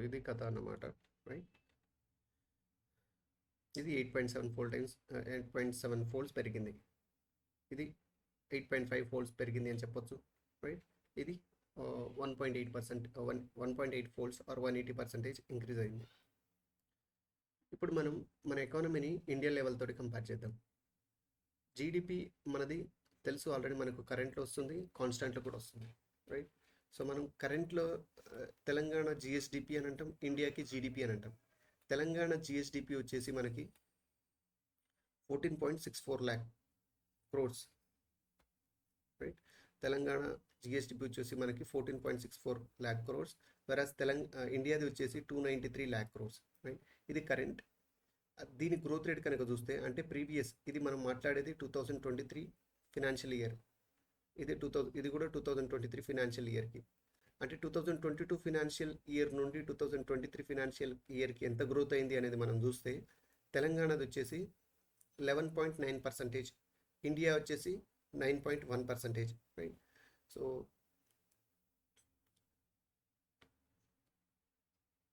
ఇది కథ అన్నమాట, రైట్. ఇది 8.7 ఫోల్డ్స్ పెరిగింది. ఇది 8.5 ఫోల్డ్స్ పెరిగింది అని చెప్పొచ్చు, రైట్. ఇది 1.8%, 1.8 ఫోల్డ్స్ ఆర్ 180% ఇంక్రీజ్ అయింది. ఇప్పుడు మనం మన ఎకానమీని ఇండియన్ లెవెల్ తోటి కంపేర్ చేద్దాం. జీడిపి మనది తెలుసు ఆల్రెడీ, మనకు కరెంట్లో వస్తుంది, కాన్స్టెంట్లో కూడా వస్తుంది, రైట్. సో మనం కరెంట్లో తెలంగాణ జిఎస్డిపి అని అంటాం, ఇండియాకి జీడిపి అని అంటాం. తెలంగాణ జిఎస్డిపి వచ్చేసి మనకి 14.64 lakh crores, right. Telangana GSDP వచ్చేసి మనకి 14.64 lakh crores, వెరాజ్ ఇండియాది వచ్చేసి 293 lakh crores, రైట్. ఇది కరెంట్. దీని గ్రోత్ రేట్ కనుక చూస్తే అంటే ప్రీవియస్, ఇది మనం మాట్లాడేది 2023 ఫినాన్షియల్ ఇయర్, ఇది కూడా 2023 ఫినాన్షియల్ ఇయర్కి. అంటే 2022 ఫినాన్షియల్ ఇయర్ నుండి 2023 ఫినాన్షియల్ ఇయర్కి ఎంత గ్రోత్ అయింది అనేది మనం చూస్తే తెలంగాణది వచ్చేసి 11.9%, ఇండియా వచ్చేసి 9.1%, right. So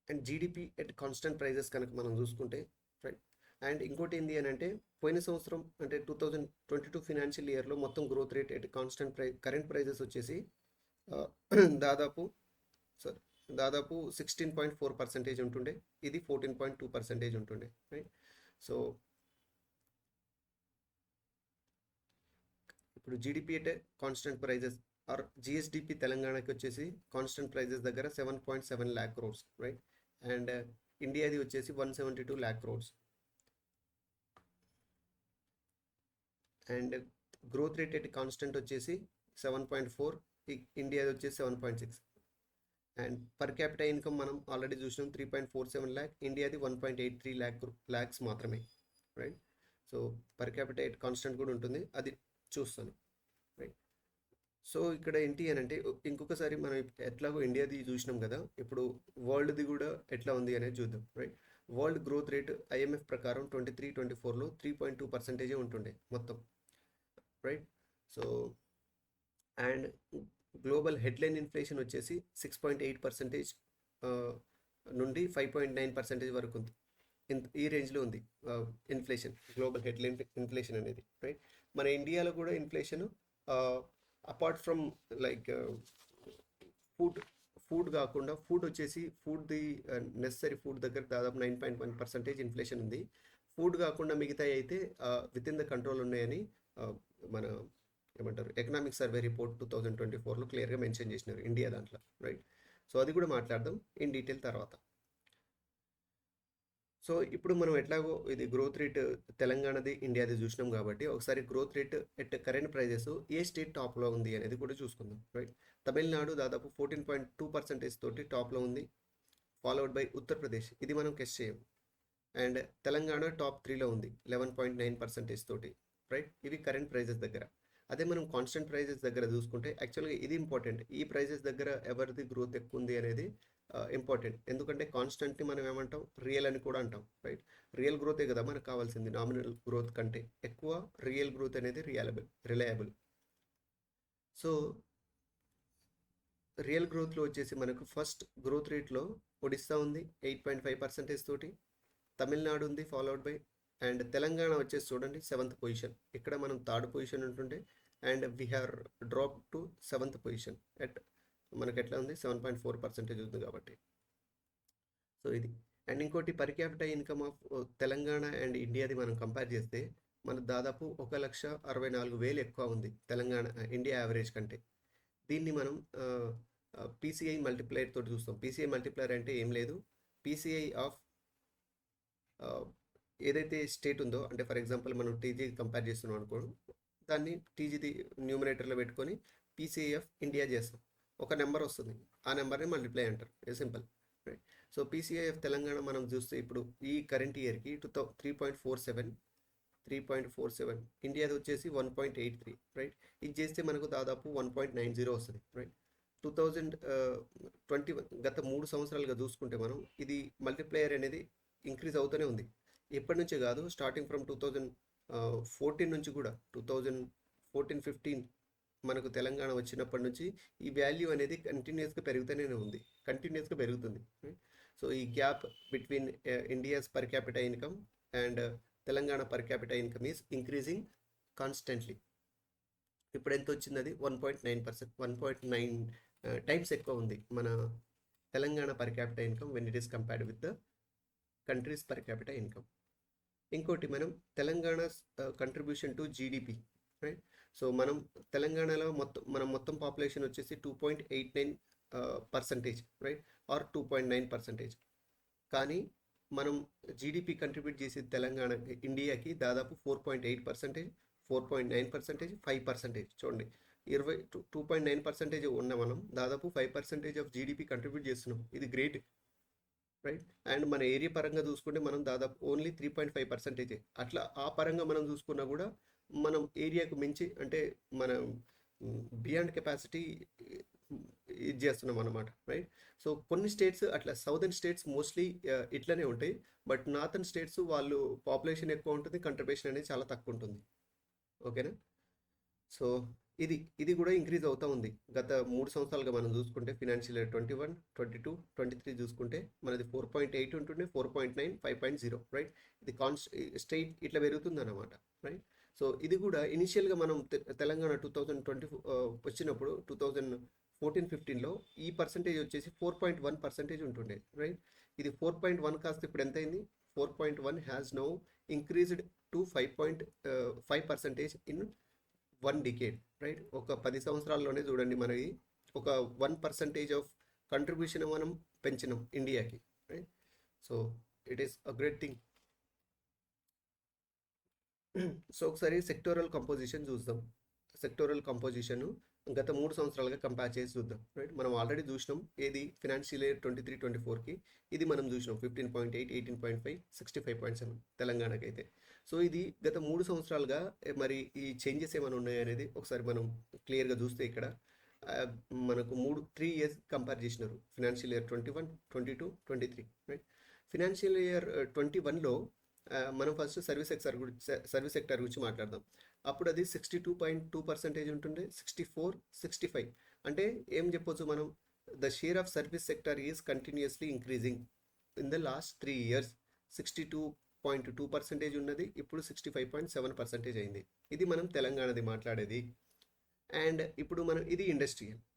and GDP at constant prices కనుక మనం చూసుకుంటే, రైట్. అండ్ ఇంకోటి ఏంటి అని అంటే పోయిన సంవత్సరం అంటే 2022 ఫినాన్షియల్ ఇయర్లో మొత్తం growth rate at constant current prices వచ్చేసి దాదాపు 16.4% ఉంటుండే, ఇది 14.2% ఉంటుండే, రైట్. సో ఇప్పుడు జీడిపి అంటే కాన్స్టెంట్ ప్రైజెస్ ఆర్ జిఎస్డిపి తెలంగాణకి వచ్చేసి కాన్స్టెంట్ ప్రైజెస్ దగ్గర 7.7 lakh crores, రైట్. అండ్ ఇండియాది వచ్చేసి 172 lakh crores. And growth rate at constant వచ్చేసి 7.4, ఇండియాది వచ్చేసి 7.6. అండ్ పర్ క్యాపిటల్ ఇన్కమ్ మనం ఆల్రెడీ చూసినాం 3.47 lakh, ఇండియాది 1.83 lakhs మాత్రమే, right. So per capita at constant కూడా ఉంటుంది, అది చూస్తాను, రైట్. సో ఇక్కడ ఏంటి అని అంటే ఇంకొకసారి మనం ఎట్లాగో ఇండియాది చూసినాం కదా, ఇప్పుడు వరల్డ్ది కూడా ఎట్లా ఉంది అనేది చూద్దాం, right. World growth rate IMF ప్రకారం 23-24లో 3.2% ఉంటుండే మొత్తం, right. So and global headline inflation వచ్చేసి 6.8% నుండి 5.9% వరకు ఉంది. ఈ రేంజ్లో ఉంది ఇన్ఫ్లేషన్, గ్లోబల్ హెడ్లైన్ ఇన్ఫ్లేషన్ అనేది, రైట్. మన ఇండియాలో కూడా inflation apart from like food కాకుండా ఫుడ్ వచ్చేసి ఫుడ్ది నెసరీ ఫుడ్ దగ్గర దాదాపు 9.1% ఇన్ఫ్లేషన్ ఉంది. ఫుడ్ కాకుండా మిగతా అయితే విత్ ఇన్ ద కంట్రోల్ ఉన్నాయని మన ఏమంటారు ఎకనామిక్ సర్వే రిపోర్ట్ 2024లో క్లియర్గా మెన్షన్ చేసినారు ఇండియా దాంట్లో, రైట్. సో అది కూడా మాట్లాడదాం ఇన్ డీటెయిల్ తర్వాత. సో ఇప్పుడు మనం ఎట్లాగో ఇది గ్రోత్ రేట్ తెలంగాణది ఇండియాది చూసినాం కాబట్టి ఒకసారి growth rate at current prices ఏ స్టేట్ టాప్లో ఉంది అనేది కూడా చూసుకుందాం, రైట్. తమిళనాడు దాదాపు 14.2% తోటి టాప్లో ఉంది, ఫాలోడ్ బై ఉత్తరప్రదేశ్, ఇది మనం గెస్ చేయం. అండ్ తెలంగాణ టాప్ 3లో ఉంది 11.9% తోటి, రైట్. ఇవి కరెంట్ ప్రైజెస్ దగ్గర. అదే మనం కాన్స్టెంట్ ప్రైజెస్ దగ్గర చూసుకుంటే యాక్చువల్గా ఇది ఇంపార్టెంట్, ఈ ప్రైజెస్ దగ్గర ఎవరిది గ్రోత్ ఎక్కువ ఉంది అనేది ఇంపార్టెంట్. ఎందుకంటే కాన్స్టెంట్ని మనం ఏమంటాం, రియల్ అని కూడా అంటాం, రైట్. రియల్ గ్రోతే కదా మనకు కావాల్సింది, నామినల్ గ్రోత్ కంటే ఎక్కువ రియల్ గ్రోత్ అనేది రిలయబుల్. సో రియల్ గ్రోత్లో వచ్చేసి మనకు ఫస్ట్ గ్రోత్ రేట్లో ఒడిస్సా ఉంది 8.5% తోటి, తమిళనాడు ఉంది ఫాలోడ్ బై, అండ్ తెలంగాణ వచ్చేసి చూడండి 7th పొజిషన్, ఇక్కడ మనం 3rd పొజిషన్ ఉంటుండే and we're drop to 7th position at మనకి ఎట్లా ఉంది 7.4% ఉంది కాబట్టి. సో ఇది. అండ్ ఇంకోటి per capital income of Telangana and ఇండియాది మనం కంపేర్ చేస్తే మనకు దాదాపు 1,64,000 ఎక్కువ ఉంది తెలంగాణ ఇండియా యావరేజ్ కంటే. దీన్ని మనం పీసీఐ మల్టిప్లైర్ తోటి చూస్తాం. పీసీఐ మల్టిప్లైర్ అంటే ఏం లేదు, పీసీఐ ఆఫ్ ఏదైతే స్టేట్ ఉందో, అంటే ఫర్ ఎగ్జాంపుల్ మనం టీజీ కంపేర్ చేస్తున్నాం అనుకో, దాన్ని టీజీది న్యూమరేటర్లో పెట్టుకొని పీసీఐఎఫ్ ఇండియా చేస్తాం, ఒక నెంబర్ వస్తుంది, ఆ నెంబర్ని మల్టిప్లై అంటారు, సింపుల్, రైట్. సో పీసీఐఎఫ్ తెలంగాణ మనం చూస్తే ఇప్పుడు ఈ కరెంట్ ఇయర్కి 3.47, ఇండియాది వచ్చేసి 1.83, రైట్. ఇది చేస్తే మనకు దాదాపు 1.90 వస్తుంది, రైట్. 2021 గత 3 సంవత్సరాలుగా చూసుకుంటే మనం ఇది మల్టిప్లయర్ అనేది ఇంక్రీజ్ అవుతూనే ఉంది. ఎప్పటి నుంచే కాదు, స్టార్టింగ్ ఫ్రమ్ 2014 నుంచి కూడా 2014-15 మనకు తెలంగాణ వచ్చినప్పటి నుంచి ఈ వాల్యూ అనేది కంటిన్యూస్గా పెరుగుతూనే ఉంది, కంటిన్యూస్గా పెరుగుతుంది. సో ఈ gap between India's per capital income and Telangana per capital income is increasing constantly. ఇప్పుడు ఎంత వచ్చింది? అది 1.9%, 1.9 టైమ్స్ ఎక్కువ ఉంది మన Telangana per capital income when it is compared with the countries per capital income. ఇంకోటి మనం Telangana contribution to GDP, right? So మనం తెలంగాణలో మొత్తం పాపులేషన్ వచ్చేసి 2.89%, రైట్, ఆర్ 2.9%. కానీ మనం జీడిపి కంట్రిబ్యూట్ చేసేది తెలంగాణ ఇండియాకి దాదాపు 4.8%, 4.9%, 5%. చూడండి, 2.9% ఉన్న మనం దాదాపు 5% ఆఫ్ జీడిపి కంట్రిబ్యూట్ చేస్తున్నాం. ఇది గ్రేట్, రైట్? అండ్ మన ఏరియా పరంగా చూసుకుంటే మనం దాదాపు ఓన్లీ 3.5%. అట్లా ఆ పరంగా మనం చూసుకున్నా కూడా మనం ఏరియాకు మించి అంటే మనం బియాండ్ కెపాసిటీ ఇది చేస్తున్నాం అన్నమాట, రైట్? సో కొన్ని స్టేట్స్ అట్లా, సౌదర్న్ స్టేట్స్ మోస్ట్లీ ఇట్లనే ఉంటాయి. బట్ నార్థన్ స్టేట్స్ వాళ్ళు పాపులేషన్ ఎక్కువ ఉంటుంది, కంట్రిబ్యూషన్ అనేది చాలా తక్కువ ఉంటుంది. ఓకేనా? సో ఇది కూడా ఇంక్రీజ్ అవుతూ ఉంది. గత 3 సంవత్సరాలుగా మనం చూసుకుంటే ఫినాన్షియల్ ఇయర్ 21, 22, 23 చూసుకుంటే మనది 4.8 ఉంటుండే, 4.9, 5.0, రైట్? ఇది స్ట్రైట్ ఇట్లా పెరుగుతుంది అన్నమాట, రైట్? సో ఇది కూడా ఇనిషియల్గా మనం తెలంగాణ 2020 వచ్చినప్పుడు 2014-15లో ఈ పర్సంటేజ్ వచ్చేసి 4.1% ఉంటుండే, రైట్? ఇది 4.1 కాస్త ఇప్పుడు ఎంత అయింది? 4.1 has now increased to 5.5% in 1 decade, right? ఒక 10 సంవత్సరాల్లోనే చూడండి మనకి ఒక 1% ఆఫ్ కంట్రిబ్యూషన్ మనం పెంచినాం ఇండియాకి, right? So it is a great thing. So ఒకసారి సెక్టోరల్ కంపోజిషన్ చూద్దాం. సెక్టోరల్ కంపోజిషన్ గత 3 సంవత్సరాలుగా కంపేర్ చేసి చూద్దాం, రైట్? మనం ఆల్రెడీ చూసినాం ఏది ఫినాన్షియల్ ఇయర్ 23-24కి. ఇది మనం చూసినాం 15.8, 18.5, 65.7 తెలంగాణకి అయితే. సో ఇది గత 3 సంవత్సరాలుగా మరి ఈ చేంజెస్ ఏమైనా ఉన్నాయనేది ఒకసారి మనం క్లియర్గా చూస్తే ఇక్కడ మనకు 3 years కంపేర్ చేసినారు. Financial year 21, 22, 23, right? Financial year 21లో మనం ఫస్ట్ సర్వీస్ సెక్టర్ గురించి మాట్లాడదాం. అప్పుడు అది 62.2% ఉంటుండే, 64, 65. అంటే ఏం చెప్పొచ్చు మనం? The share of service sector is continuously increasing in the last 3 years. 62.2% ఉన్నది, ఇప్పుడు 65.7% అయింది. ఇది మనం తెలంగాణది మాట్లాడేది. అండ్ ఇప్పుడు మనం ఇది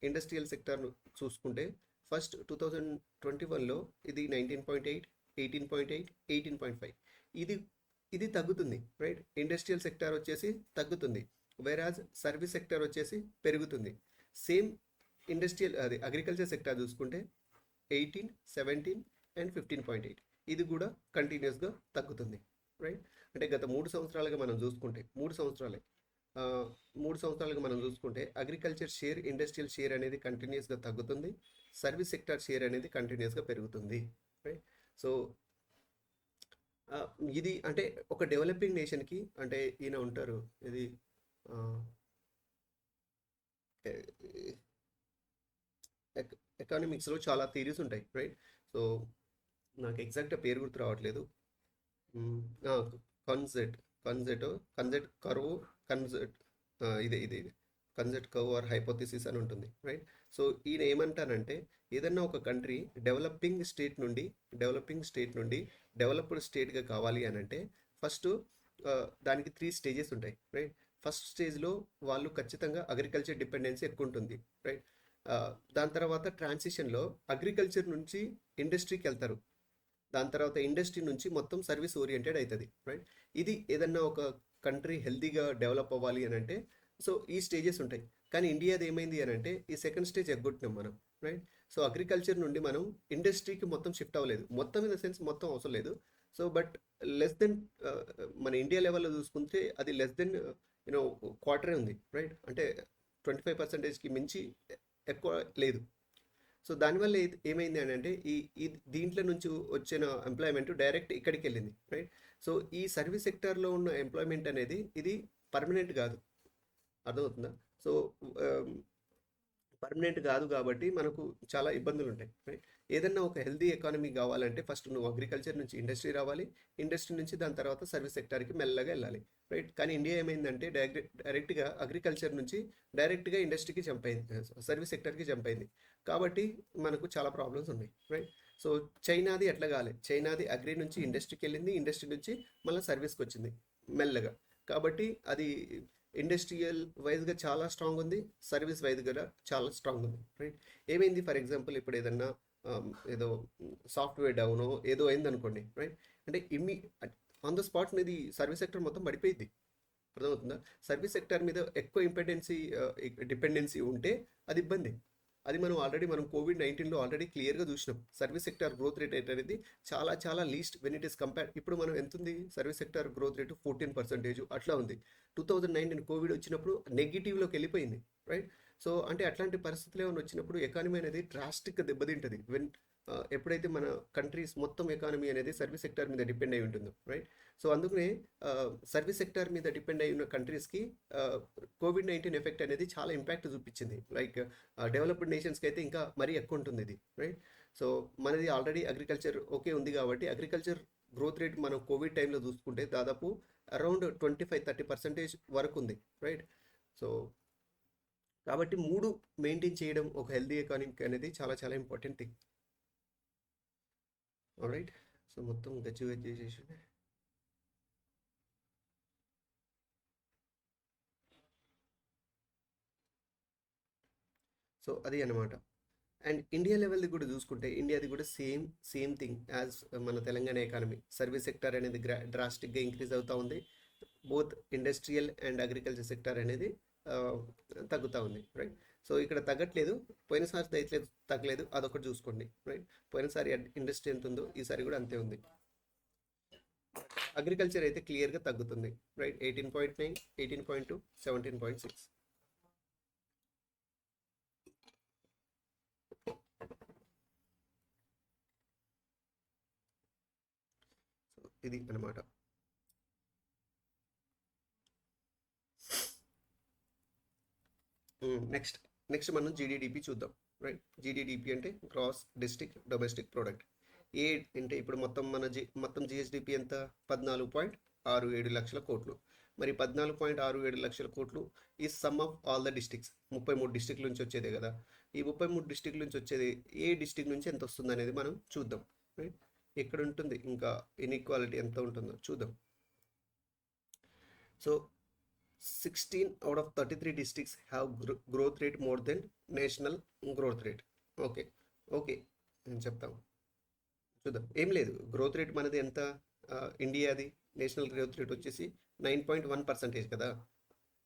ఇండస్ట్రియల్ సెక్టర్ను చూసుకుంటే ఫస్ట్ 2021లో ఇది 19.8, 18.8, 18.5. ఇది తగ్గుతుంది, రైట్? ఇండస్ట్రియల్ సెక్టర్ వచ్చేసి తగ్గుతుంది, వేరాజ్ సర్వీస్ సెక్టర్ వచ్చేసి పెరుగుతుంది. సేమ్ అగ్రికల్చర్ సెక్టర్ చూసుకుంటే 18, 17 అండ్ 15.8. ఇది కూడా కంటిన్యూస్గా తగ్గుతుంది, రైట్? అంటే గత 3 సంవత్సరాలుగా మనం చూసుకుంటే 3 సంవత్సరాలుగా మనం చూసుకుంటే అగ్రికల్చర్ షేర్, ఇండస్ట్రియల్ షేర్ అనేది కంటిన్యూస్గా తగ్గుతుంది, సర్వీస్ సెక్టర్ షేర్ అనేది కంటిన్యూస్గా పెరుగుతుంది, రైట్? సో ఇది అంటే ఒక డెవలపింగ్ నేషన్కి అంటే ఈయన ఉంటారు, ఇది ఎకానమిక్స్లో చాలా థియరీస్ ఉంటాయి, రైట్? సో నాకు ఎగ్జాక్ట్గా పేరు గుర్తు రావట్లేదు. కన్జెట్ కర్వ్, ఇది కన్జెట్ కర్వ్ ఆర్ హైపోథిసిస్ అని ఉంటుంది, రైట్? సో ఈయన ఏమంటానంటే ఏదన్నా ఒక కంట్రీ డెవలపింగ్ స్టేట్ నుండి డెవలప్డ్ స్టేట్గా కావాలి అని అంటే ఫస్ట్ దానికి 3 stages ఉంటాయి, రైట్? ఫస్ట్ స్టేజ్లో వాళ్ళు ఖచ్చితంగా అగ్రికల్చర్ డిపెండెన్సీ ఎక్కువ ఉంటుంది, రైట్? దాని తర్వాత ట్రాన్సిషన్లో అగ్రికల్చర్ నుంచి ఇండస్ట్రీకి వెళ్తారు, దాని తర్వాత ఇండస్ట్రీ నుంచి మొత్తం సర్వీస్ ఓరియంటెడ్ అవుతుంది, రైట్? ఇది ఏదన్నా ఒక కంట్రీ హెల్తీగా డెవలప్ అవ్వాలి అని అంటే సో ఈ స్టేజెస్ ఉంటాయి. కానీ ఇండియాది ఏమైంది అని అంటే ఈ సెకండ్ స్టేజ్ ఎగ్గొట్టినాం మనం, రైట్? సో అగ్రికల్చర్ నుండి మనం ఇండస్ట్రీకి మొత్తం షిఫ్ట్ అవ్వలేదు, మొత్తం ఇన్ ద సెన్స్ మొత్తం అవసరం లేదు. సో బట్ లెస్ దెన్ మన ఇండియా లెవెల్లో చూసుకుంటే అది లెస్ దెన్ క్వార్టరే ఉంది, రైట్? అంటే 25%కి మించి ఎక్కువ లేదు. సో దానివల్ల ఏమైంది అని అంటే ఈ దీంట్లో నుంచి వచ్చిన ఎంప్లాయ్మెంట్ డైరెక్ట్ ఇక్కడికి వెళ్ళింది, రైట్? సో ఈ సర్వీస్ సెక్టార్లో ఉన్న ఎంప్లాయ్మెంట్ అనేది ఇది పర్మనెంట్ కాదు, అర్థమవుతుందా? సో పర్మనెంట్ కాదు కాబట్టి మనకు చాలా ఇబ్బందులు ఉంటాయి, రైట్? ఏదన్నా ఒక హెల్తీ ఎకానమీ కావాలంటే ఫస్ట్ నువ్వు అగ్రికల్చర్ నుంచి ఇండస్ట్రీ రావాలి, ఇండస్ట్రీ నుంచి దాని తర్వాత సర్వీస్ సెక్టార్కి మెల్లగా వెళ్ళాలి, రైట్? కానీ ఇండియా ఏమైందంటే డైరెక్ట్గా అగ్రికల్చర్ నుంచి డైరెక్ట్గా ఇండస్ట్రీకి జంప్ అయింది, సర్వీస్ సెక్టార్కి జంప్ అయింది. కాబట్టి మనకు చాలా ప్రాబ్లమ్స్ ఉన్నాయి, రైట్? సో చైనాది ఎట్లా కాలే, చైనాది అగ్రి నుంచి ఇండస్ట్రీకి వెళ్ళింది, ఇండస్ట్రీ నుంచి మళ్ళీ సర్వీస్కి వచ్చింది మెల్లగా. కాబట్టి అది ఇండస్ట్రియల్ వైజ్గా చాలా స్ట్రాంగ్ ఉంది, సర్వీస్ వైజ్ కూడా చాలా స్ట్రాంగ్ ఉంది, రైట్? ఏమైంది, ఫర్ ఎగ్జాంపుల్ ఇప్పుడు ఏదన్నా ఏదో సాఫ్ట్వేర్ డౌన్ ఏదో అయింది అనుకోండి, రైట్? అంటే ఆన్ ద స్పాట్ మీది సర్వీస్ సెక్టర్ మొత్తం పడిపోయింది. అర్థమవుతుందా? సర్వీస్ సెక్టర్ మీద ఎక్కువ డిపెండెన్సీ ఉంటే అది ఇబ్బంది. అది మనం కోవిడ్-19లో ఆల్రెడీ క్లియర్గా చూసినాం. సర్వీస్ సెక్టర్ గ్రోత్ రేట్ అనేది చాలా చాలా least when it is compare. ఇప్పుడు మనం ఎంత ఉంది సర్వీస్ సెక్టర్ గ్రోత్ రేటు 14% అట్లా ఉంది. 2019 కోవిడ్ వచ్చినప్పుడు నెగిటివ్లోకి వెళ్ళిపోయింది, రైట్? సో అంటే అట్లాంటి పరిస్థితులు ఏమైనా వచ్చినప్పుడు ఎకానమీ అనేది డ్రాస్టిక్గా దెబ్బతింటుంది. ఎప్పుడైతే మన కంట్రీస్ మొత్తం ఎకానమీ అనేది సర్వీస్ సెక్టర్ మీద డిపెండ్ అయి ఉంటుందో, రైట్? సో అందుకనే సర్వీస్ సెక్టర్ మీద డిపెండ్ అయి ఉన్న కంట్రీస్కి కోవిడ్-19 ఎఫెక్ట్ అనేది చాలా ఇంపాక్ట్ చూపించింది. లైక్ డెవలప్డ్ నేషన్స్కి అయితే ఇంకా మరీ ఎక్కువ ఉంటుంది ఇది, రైట్? సో మనది ఆల్రెడీ అగ్రికల్చర్ ఓకే ఉంది కాబట్టి అగ్రికల్చర్ గ్రోత్ రేట్ మనం కోవిడ్ టైంలో చూసుకుంటే దాదాపు అరౌండ్ 25-30% వరకు ఉంది, రైట్? సో కాబట్టి మూడు మెయింటైన్ చేయడం ఒక హెల్దీ ఎకానమీ అనేది చాలా చాలా ఇంపార్టెంట్ థింగ్. ఆల్రైట్, సో మొత్తం గచ్చిగా చేసేసి సో అది అనమాట. అండ్ ఇండియా లెవెల్ది కూడా చూసుకుంటే ఇండియాది కూడా సేమ్ థింగ్ యాజ్ మన తెలంగాణ ఎకానమీ. సర్వీస్ సెక్టర్ అనేది డ్రాస్టిక్గా ఇంక్రీజ్ అవుతూ ఉంది. Both industrial and agriculture sector అనేది తగ్గుతూ ఉంది, రైట్? సో ఇక్కడ తగ్గట్లేదు, పోయినసారి దయచేసి తగ్గలేదు, అదొకటి చూసుకోండి, రైట్? పోయినసారి ఇండస్ట్రీ ఎంత ఉందో ఈసారి కూడా అంతే ఉంది. అగ్రికల్చర్ అయితే క్లియర్గా తగ్గుతుంది, రైట్? 18.9, 18.2, 17.6. ఇది అనమాట. నెక్స్ట్ మనం జీడిడిపి చూద్దాం, రైట్? జీడిడిపి అంటే గ్రాస్ డిస్ట్రిక్ట్ డొమెస్టిక్ ప్రోడక్ట్. అంటే ఇప్పుడు మొత్తం జిఎస్డిపి ఎంత? 14.67 లక్షల కోట్లు. మరి 14.67 లక్షల కోట్లు ఈ some of all the districts. 33 డిస్ట్రిక్ట్ల నుంచి వచ్చేదే కదా. ఈ 33 డిస్ట్రిక్ట్ల నుంచి వచ్చేది ఏ డిస్ట్రిక్ట్ నుంచి ఎంత వస్తుంది అనేది మనం చూద్దాం, రైట్? ఎక్కడ ఉంటుంది ఇంకా ఇన్ఈక్వాలిటీ ఎంత ఉంటుందో చూద్దాం. So 16 out of 33 districts have growth rate more than national growth rate. Okay నేను చెప్తాను, చూద్దాం. ఏం లేదు, గ్రోత్ రేట్ మనది ఎంత? ఇండియాది నేషనల్ గ్రోత్ రేట్ వచ్చేసి 9.1% కదా.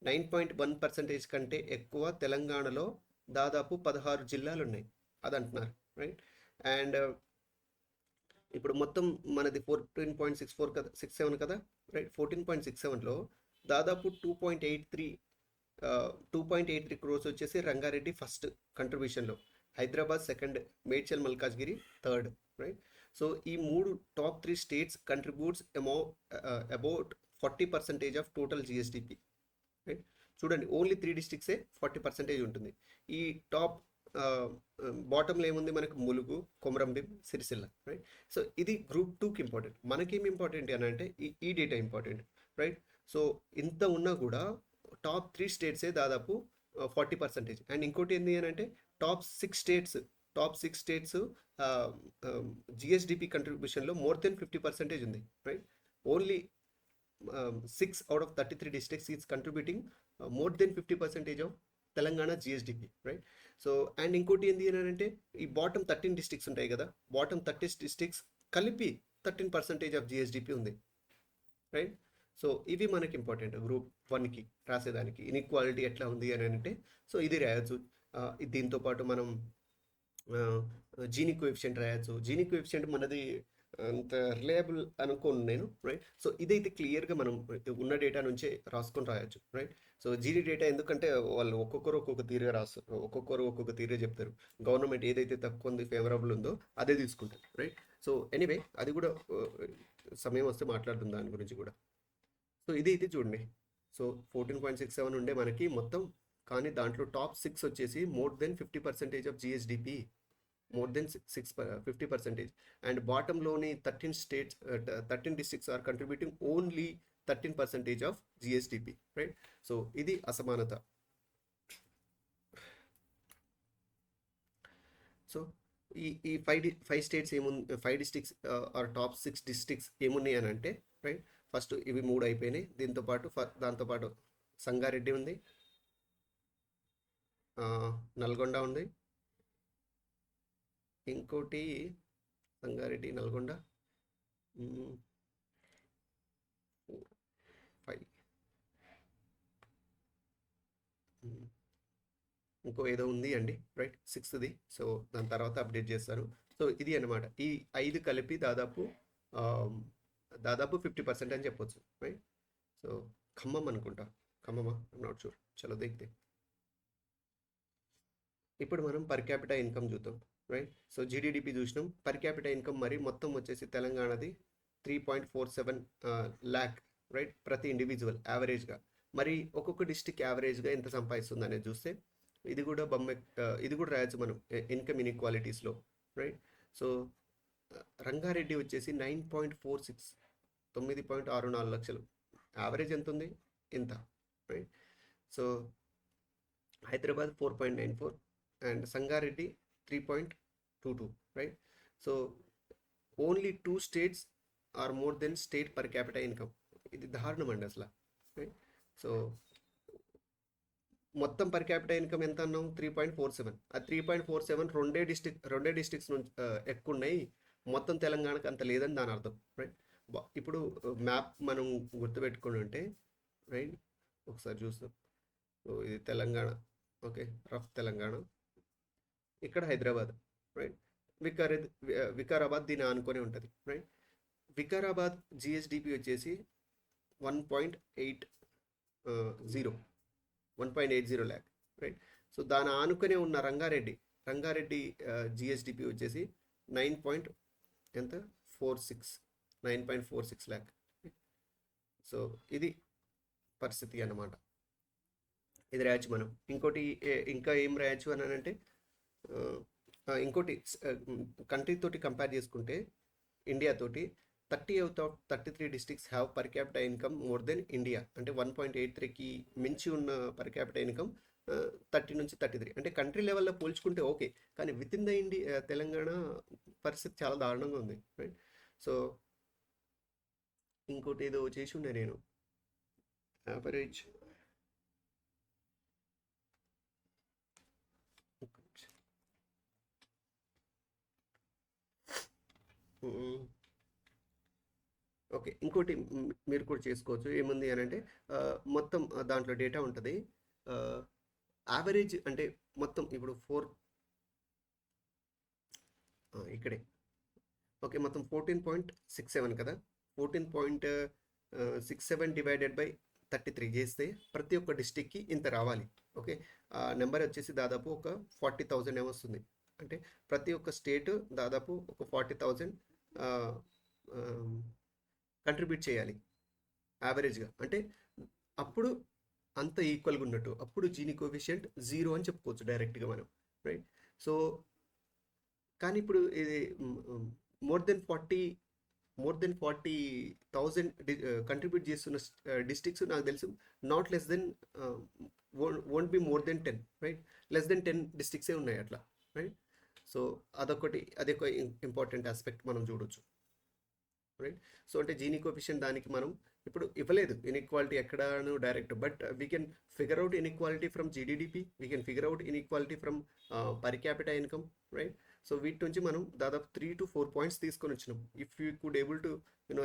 9.1% కంటే ఎక్కువ తెలంగాణలో దాదాపు 16 జిల్లాలు ఉన్నాయి, అది అంటున్నారు, రైట్? అండ్ ఇప్పుడు మొత్తం మనది 14.64 కదా, 67 కదా, రైట్? 14.67లో దాదాపు 2.83 క్రోర్స్ వచ్చేసి రంగారెడ్డి ఫస్ట్ కంట్రిబ్యూషన్లో, Hyderabad second, Medchal Malkajgiri third, right? So ఈ top 3 states contributes about 40% of total GSDP, right? చూడండి, ఓన్లీ 3 డిస్ట్రిక్ట్సే 40% ఉంటుంది. ఈ టాప్ బాటంలో ఏముంది మనకు? ములుగు, కొమరంభీం, సిరిసిల్ల, రైట్? సో ఇది గ్రూప్ 2కి ఇంపార్టెంట్. మనకేం ఇంపార్టెంట్ అని అంటే ఈ డేటా ఇంపార్టెంట్, రైట్? సో ఇంత ఉన్నా కూడా టాప్ 3 స్టేట్సే దాదాపు 40%. అండ్ ఇంకోటి ఏంటి అని అంటే టాప్ 6 స్టేట్స్ జిఎస్డిపి కంట్రిబ్యూషన్లో మోర్ దెన్ 50% ఉంది, right? Only 6 out of 33 districts is contributing more than 50% of Telangana GSDP, right? So and ఇంకోటి ఏంటి అని అంటే ఈ బాటమ్ 13 డిస్ట్రిక్ట్స్ ఉంటాయి కదా, బాటమ్ 30 డిస్ట్రిక్ట్స్ కలిపి 13% ఆఫ్ జిఎస్డిపి ఉంది, రైట్? సో ఇవి మనకి ఇంపార్టెంట్ గ్రూప్ 1కి రాసేదానికి. ఇన్ఈక్వాలిటీ ఎట్లా ఉంది అని అంటే సో ఇది రాయొచ్చు. దీంతోపాటు మనం జీని కోఎఫిషియంట్ రాయొచ్చు. జీని కోఎఫిషియంట్ మనది అంత రిలయబుల్ అనుకోను నేను, రైట్? సో ఇదైతే క్లియర్గా మనం ఉన్న డేటా నుంచే రాసుకొని రాయొచ్చు, రైట్? సో జీని డేటా ఎందుకంటే వాళ్ళు ఒక్కొక్కరు ఒక్కొక్క తీరుగా రాస్తారు, ఒక్కొక్కరు ఒక్కొక్క తీరుగా చెప్తారు. గవర్నమెంట్ ఏదైతే తక్కువ ఉంది, ఫేవరబుల్ ఉందో అదే తీసుకుంటారు, రైట్? సో ఎనీవే అది కూడా సమయం వస్తే మాట్లాడుతుంది దాని గురించి కూడా. సో ఇది చూడండి. సో 14.67 ఉండే మనకి మొత్తం కానీ దాంట్లో టాప్ 6 వచ్చేసి more than 50% of GSDP, more than 50%. And బాటంలోని 13 districts are contributing only 13% of GSDP, right? So ఇది అసమానత. సో ఈ 5 స్టేట్స్ ఏముంది, 5 డిస్ట్రిక్ట్స్ ఆర్ టాప్ 6 డిస్ట్రిక్ట్స్ ఏమున్నాయి అని అంటే, రైట్, ఫస్ట్ ఇవి 3 అయిపోయినాయి. దాంతోపాటు సంగారెడ్డి ఉంది, నల్గొండ ఉంది, ఇంకోటి సంగారెడ్డి, నల్గొండ, 5, ఇంకో ఏదో ఉంది అండి, రైట్, 6ది. సో దాని తర్వాత అప్డేట్ చేస్తాను. సో ఇది అనమాట, ఈ 5 కలిపి దాదాపు 50% అని చెప్పొచ్చు, రైట్? సో ఖమ్మం అనుకుంటా, ఖమ్మమా, నాట్ షూర్, చలో దేఖతే. ఇప్పుడు మనం పర్ క్యాపిటల్ ఇన్కమ్ చూద్దాం, రైట్? సో జీడిడిపి చూసినాం, పర్ క్యాపిటల్ ఇన్కమ్ మరి మొత్తం వచ్చేసి తెలంగాణది 3.47 ల్యాక్, రైట్, ప్రతి ఇండివిజువల్ యావరేజ్గా. మరి ఒక్కొక్క డిస్టిక్ యావరేజ్గా ఎంత సంపాదిస్తుంది అనేది చూస్తే ఇది కూడా రాయొచ్చు మనం ఇన్కమ్ ఇన్ఈక్వాలిటీస్లో, రైట్? సో రంగారెడ్డి వచ్చేసి 9.46, 9.64 లక్షలు, యావరేజ్ ఎంత ఉంది, ఇంత, right? So Hyderabad 4.94 and Sangareddy 3.22, right? So only 2 states are more than state per capital income. ఇది దారుణం అండి అసలు, రైట్? సో మొత్తం పర్ క్యాపిటల్ ఇన్కమ్ ఎంత అన్నాం, 3.47. ఆ 3.47 రెండే డిస్ట్రిక్ట్స్ నుంచి ఎక్కువ ఉన్నాయి, మొత్తం తెలంగాణకు అంత లేదని దాని అర్థం, రైట్? ఇప్పుడు మ్యాప్ మనం గుర్తుపెట్టుకుని ఉంటే, రైట్, ఒకసారి చూస్తాం. సో ఇది తెలంగాణ, ఓకే, రఫ్ తెలంగాణ, ఇక్కడ హైదరాబాద్, రైట్? వికారాబాద్ దీని ఆనుకొని ఉంటుంది, రైట్? వికారాబాద్ జిఎస్డిపి వచ్చేసి 1.80 ల్యాక్, రైట్? సో దాని ఆనుకునే ఉన్న రంగారెడ్డి జిఎస్డిపి వచ్చేసి 9.46 ల్యాక్. సో ఇది పరిస్థితి అన్నమాట. ఇది రాయొచ్చు మనం. ఇంకా ఏం రాయొచ్చు అని అంటే, ఇంకోటి కంట్రీ తోటి కంపేర్ చేసుకుంటే ఇండియా తోటి 30 out of 33 districts have per capital income more than India. అంటే 1.83కి మించి ఉన్న పర్ క్యాపిటల్ ఇన్కమ్ 30 నుంచి 33. అంటే కంట్రీ లెవెల్లో పోల్చుకుంటే ఓకే, కానీ విత్ ఇన్ ద తెలంగాణ పరిస్థితి చాలా దారుణంగా ఉంది, రైట్? సో ఇంకోటి ఏదో చేసి ఉండే నేను, యావరేజ్ ఓకే, ఇంకోటి మీరు కూడా చేసుకోవచ్చు. ఏముంది అని అంటే, మొత్తం దాంట్లో డేటా ఉంటుంది. యావరేజ్ అంటే మొత్తం ఇప్పుడు 4 ఇక్కడే, ఓకే, మొత్తం 14.67 కదా, 14.67 డివైడెడ్ బై 33 చేస్తే ప్రతి ఒక్క డిస్టిక్కి ఇంత రావాలి, ఓకే? నెంబర్ వచ్చేసి దాదాపు ఒక 40,000 ఏమొస్తుంది. అంటే ప్రతి ఒక్క స్టేట్ దాదాపు ఒక 40,000 కంట్రిబ్యూట్ చేయాలి యావరేజ్గా. అంటే అప్పుడు అంత ఈక్వల్గా ఉన్నట్టు, అప్పుడు జీని కోఎఫిషియంట్ 0 అని చెప్పుకోవచ్చు డైరెక్ట్గా మనం, రైట్? సో కానీ ఇప్పుడు ఇది మోర్ దెన్ 40,000 కంట్రిబ్యూట్ చేస్తున్న డిస్ట్రిక్ట్స్ నాకు తెలుసు not less than won't be more than 10, right? Less than 10 డిస్ట్రిక్ట్సే ఉన్నాయి అట్లా, రైట్? సో అదొక ఇంపార్టెంట్ ఆస్పెక్ట్ మనం చూడొచ్చు, రైట్? సో అంటే జీని కోఎఫిషియంట్ దానికి మనం ఇప్పుడు ఇవ్వలేదు ఇన్ఈక్వాలిటీ ఎక్కడను direct, but we can figure out inequality from GDDP, we can figure out inequality from per capital income, right? So వీటి నుంచి మనం దాదాపు 3 to 4 పాయింట్స్ తీసుకొని వచ్చినాం. If you could able to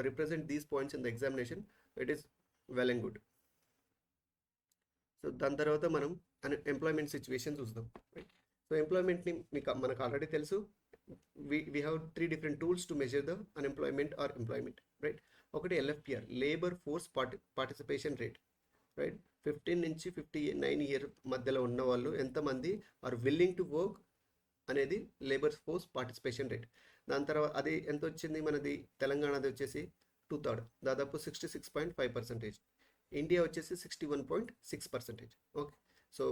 represent these points in the examination, it is well and good. So దాని తర్వాత మనం employment situation చూద్దాం, రైట్? సో ఎంప్లాయ్మెంట్ని మనకు ఆల్రెడీ తెలుసు. we have 3 different tools to measure the unemployment or employment, right? ఒకటి LFPR, labour force participation rate, right? 15 నుంచి 59 year మధ్యలో ఉన్న వాళ్ళు ఎంతమంది ఆర్ విల్లింగ్ టు వర్క్ అనేది లేబర్ ఫోర్స్ పార్టిసిపేషన్ రేట్. దాని తర్వాత అది ఎంత వచ్చింది మనది, తెలంగాణది వచ్చేసి 2/3, దాదాపు 66.5%. ఇండియా వచ్చేసి 61.6%, ఓకే? సో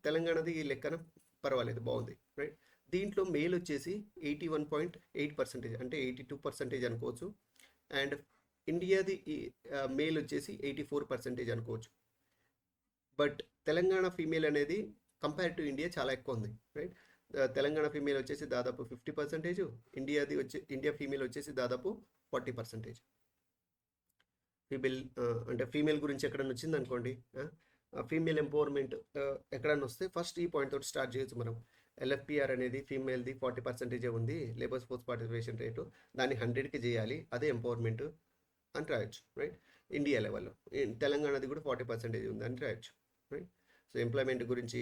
తెలంగాణది ఈ లెక్కన పర్వాలేదు, బాగుంది, రైట్. దీంట్లో మేల్ వచ్చేసి 81.8%, అంటే 82% అనుకోవచ్చు. అండ్ ఇండియాది మేల్ వచ్చేసి 84% అనుకోవచ్చు. బట్ తెలంగాణ ఫీమేల్ అనేది కంపేర్ టు ఇండియా చాలా ఎక్కువ ఉంది, రైట్. తెలంగాణ ఫీమేల్ వచ్చేసి దాదాపు 50%, ఇండియా ఫీమేల్ వచ్చేసి దాదాపు 40%. ఫీమేల్ అంటే ఫీమేల్ గురించి ఎక్కడన్నా వచ్చింది అనుకోండి, ఫీమేల్ ఎంపవర్మెంట్ ఎక్కడన్నా వస్తే ఫస్ట్ ఈ పాయింట్ తోటి స్టార్ట్ చేయొచ్చు మనం. ఎల్ఎఫ్పిఆర్ అనేది ఫీమేల్ది 40% ఉంది, లేబర్ ఫోర్స్ పార్టిసిపేషన్ రేటు, దాన్ని 100కి చేయాలి, అదే ఎంపవర్మెంట్ అని రాయొచ్చు, రైట్. ఇండియా లెవెల్లో తెలంగాణది కూడా 40% ఉంది అని రాయొచ్చు, రైట్. సో ఎంప్లాయ్మెంట్ గురించి,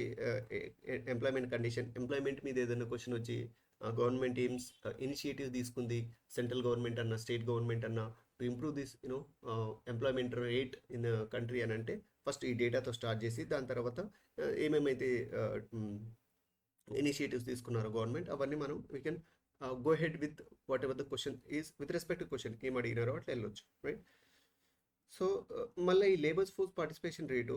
ఎంప్లాయ్మెంట్ కండిషన్, ఎంప్లాయ్మెంట్ మీద ఏదైనా క్వశ్చన్ వచ్చి గవర్నమెంట్ ఏమ్స్ ఇనిషియేటివ్ తీసుకుంది, సెంట్రల్ గవర్నమెంట్ అన్న స్టేట్ గవర్నమెంట్ అన్న, to improve this employment rate in country అని అంటే ఫస్ట్ ఈ డేటాతో స్టార్ట్ చేసి దాని తర్వాత ఏమేమైతే ఇనిషియేటివ్స్ తీసుకున్నారో గవర్నమెంట్, అవన్నీ మనం we can go head with what ever the question is with respect to question ఏం అడిగినారో అట్లా వెళ్ళొచ్చు, రైట్. సో మళ్ళీ ఈ లేబర్స్ ఫోర్స్ పార్టిసిపేషన్ రేటు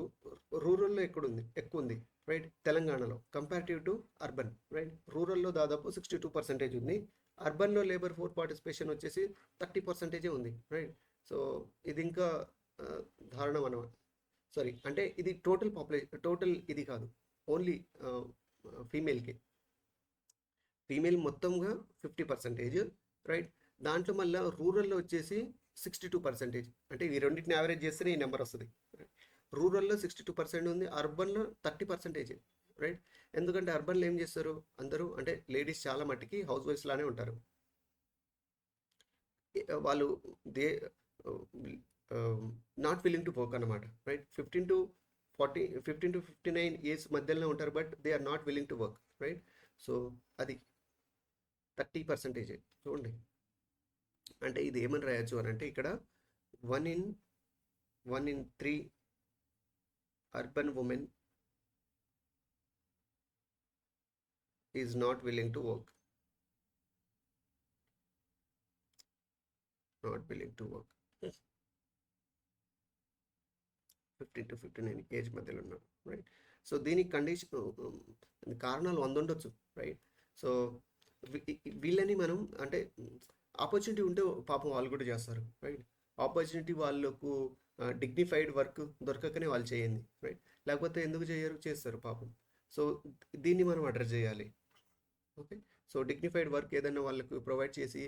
రూరల్లో ఎక్కువ ఉంది, రైట్, తెలంగాణలో కంపారిటివ్ టు అర్బన్, రైట్. రూరల్లో దాదాపు 62% ఉంది, అర్బన్లో లేబర్ ఫోర్స్ పార్టిసిపేషన్ వచ్చేసి 30% ఉంది, రైట్. సో ఇది ఇంకా దారుణం అన్నమాట. సారీ, అంటే ఇది టోటల్ ఇది కాదు, ఓన్లీ ఫీమేల్కి. ఫీమేల్ మొత్తంగా 50%, రైట్. దాంట్లో మళ్ళీ రూరల్లో వచ్చేసి 62%, అంటే ఈ రెండింటిని యావరేజ్ చేస్తేనే ఈ నెంబర్ వస్తుంది. రూరల్లో 62% ఉంది, అర్బన్లో 30%, రైట్. ఎందుకంటే అర్బన్లో ఏం చేస్తారు అందరూ, అంటే లేడీస్ చాలా మట్టికి హౌస్ వైఫ్స్ లానే ఉంటారు. వాళ్ళు they not willing to work అనమాట, రైట్. 15 to 59 ఇయర్స్ మధ్యలోనే ఉంటారు, but they are not willing to work, right. So అది 30% చూడండి. అంటే ఇది ఏమని రాయొచ్చు అని అంటే ఇక్కడ 1 in 3 urban women is not willing to work, not willing to work. 15 to 59 age మధ్యలో ఉన్నారు, రైట్. సో దీనికి కారణాలు 100 ఉండొచ్చు, రైట్. సో వీళ్ళని మనం అంటే ఆపర్చునిటీ ఉంటే పాపం వాళ్ళు కూడా చేస్తారు, రైట్. ఆపర్చునిటీ వాళ్ళకు డిగ్నిఫైడ్ వర్క్ దొరకకనే వాళ్ళు చేయండి, రైట్. లేకపోతే ఎందుకు చేస్తారు పాపం. సో దీన్ని మనం అడ్రస్ చేయాలి, ఓకే. సో డిగ్నిఫైడ్ వర్క్ ఏదైనా వాళ్ళకు ప్రొవైడ్ చేసి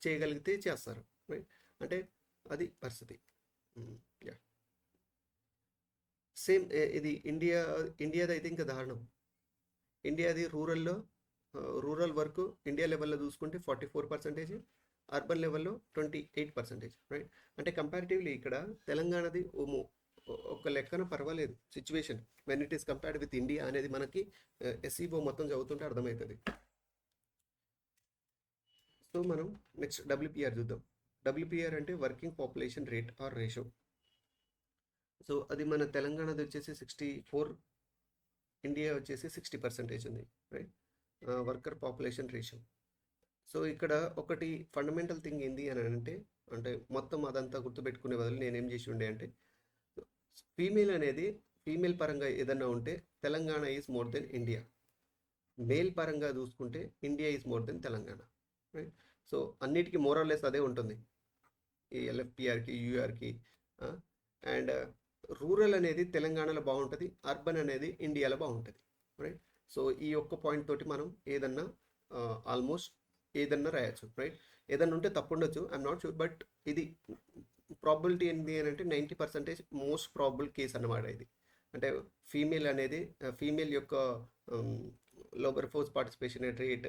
చేయగలిగితే చేస్తారు, రైట్. అంటే అది పరిస్థితి, యా. సేమ్ ఇది ఇండియాది అయితే ఇంకా దారుణం. ఇండియాది రూరల్ వర్క్ ఇండియా లెవెల్లో చూసుకుంటే 44%, అర్బన్ లెవెల్లో 28%, రైట్. అంటే కంపారిటివ్లీ ఇక్కడ తెలంగాణది ఒక లెక్కన పర్వాలేదు situation when it is compared with India అనేది మనకి ఎస్ఈఓ మొత్తం చదువుతుంటే అర్థమవుతుంది. సో మనం నెక్స్ట్ డబ్ల్యూపీఆర్ చూద్దాం. డబ్ల్యూపీఆర్ అంటే working population rate or ratio. So అది మన తెలంగాణది వచ్చేసి 64, ఇండియా వచ్చేసి 60% ఉంది, right. Worker population ratio. So ఇక్కడ ఒకటి ఫండమెంటల్ థింగ్ ఏంది అని అంటే మొత్తం అదంతా గుర్తుపెట్టుకునే బదులు నేనేం చేసి ఉండే అంటే ఫీమేల్ పరంగా ఏదన్నా ఉంటే Telangana is more than India, male పరంగా చూసుకుంటే India is more than Telangana, right. So అన్నిటికీ మోరల్లెస్ అదే ఉంటుంది ఈ ఎల్ఎఫ్పిఆర్కి యూఆర్కి. అండ్ రూరల్ అనేది తెలంగాణలో బాగుంటుంది, అర్బన్ అనేది ఇండియాలో బాగుంటుంది, రైట్. సో ఈ ఒక్క పాయింట్ తోటి మనం ఏదన్నా ఆల్మోస్ట్ ఏదన్నా రాయొచ్చు, రైట్. ఏదన్నా ఉంటే తప్పు ఉండొచ్చు, ఐఎమ్ నాట్ షూర్, బట్ ఇది ప్రాబిలిటీ ఏంటి అని అంటే 90% మోస్ట్ ప్రాబుల్ కేస్ అన్నమాట ఇది. అంటే ఫీమేల్ యొక్క లేబర్ ఫోర్స్ పార్టిసిపేషన్ రేట్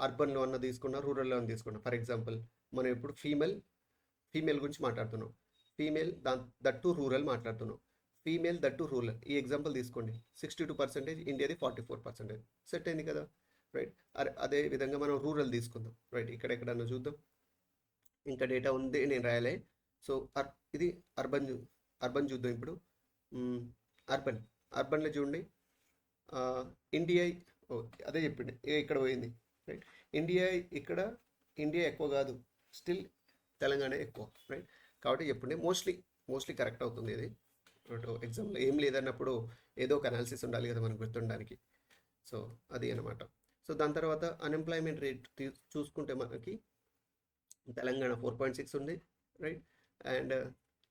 అర్బన్లో అన్న తీసుకున్నా, రూరల్లో అన్న తీసుకున్నా. ఫర్ ఎగ్జాంపుల్ మనం ఇప్పుడు ఫీమేల్ గురించి మాట్లాడుతున్నాం, ఫీమేల్ దట్టు రూరల్ మాట్లాడుతున్నాం, ఫీమేల్ దట్టు రూరల్ ఈ ఎగ్జాంపుల్ తీసుకోండి. 62%, ఇండియాది 44%, సెట్ అయింది కదా, రైట్. అదే విధంగా మనం రూరల్ తీసుకుందాం, రైట్. ఎక్కడన్నా చూద్దాం, ఇంకా డేటా ఉంది నేను రాయలే. సో ఇది అర్బన్ చూద్దాం ఇప్పుడు. అర్బన్లో చూడండి, ఇండియా అదే చెప్పింది ఇక్కడ పోయింది, రైట్. ఇండియా ఎక్కువ కాదు, స్టిల్ తెలంగాణ ఎక్కువ, రైట్. కాబట్టి చెప్పండి మోస్ట్లీ కరెక్ట్ అవుతుంది ఇది. ఎగ్జామ్లో ఏం లేదన్నప్పుడు ఏదో ఒక అనాలిసిస్ ఉండాలి కదా మనకు గుర్తుండడానికి. సో అది అనమాట. సో దాని తర్వాత అన్ఎంప్లాయ్మెంట్ రేట్ చూసుకుంటే మనకి తెలంగాణ 4.6 ఉంది, రైట్, అండ్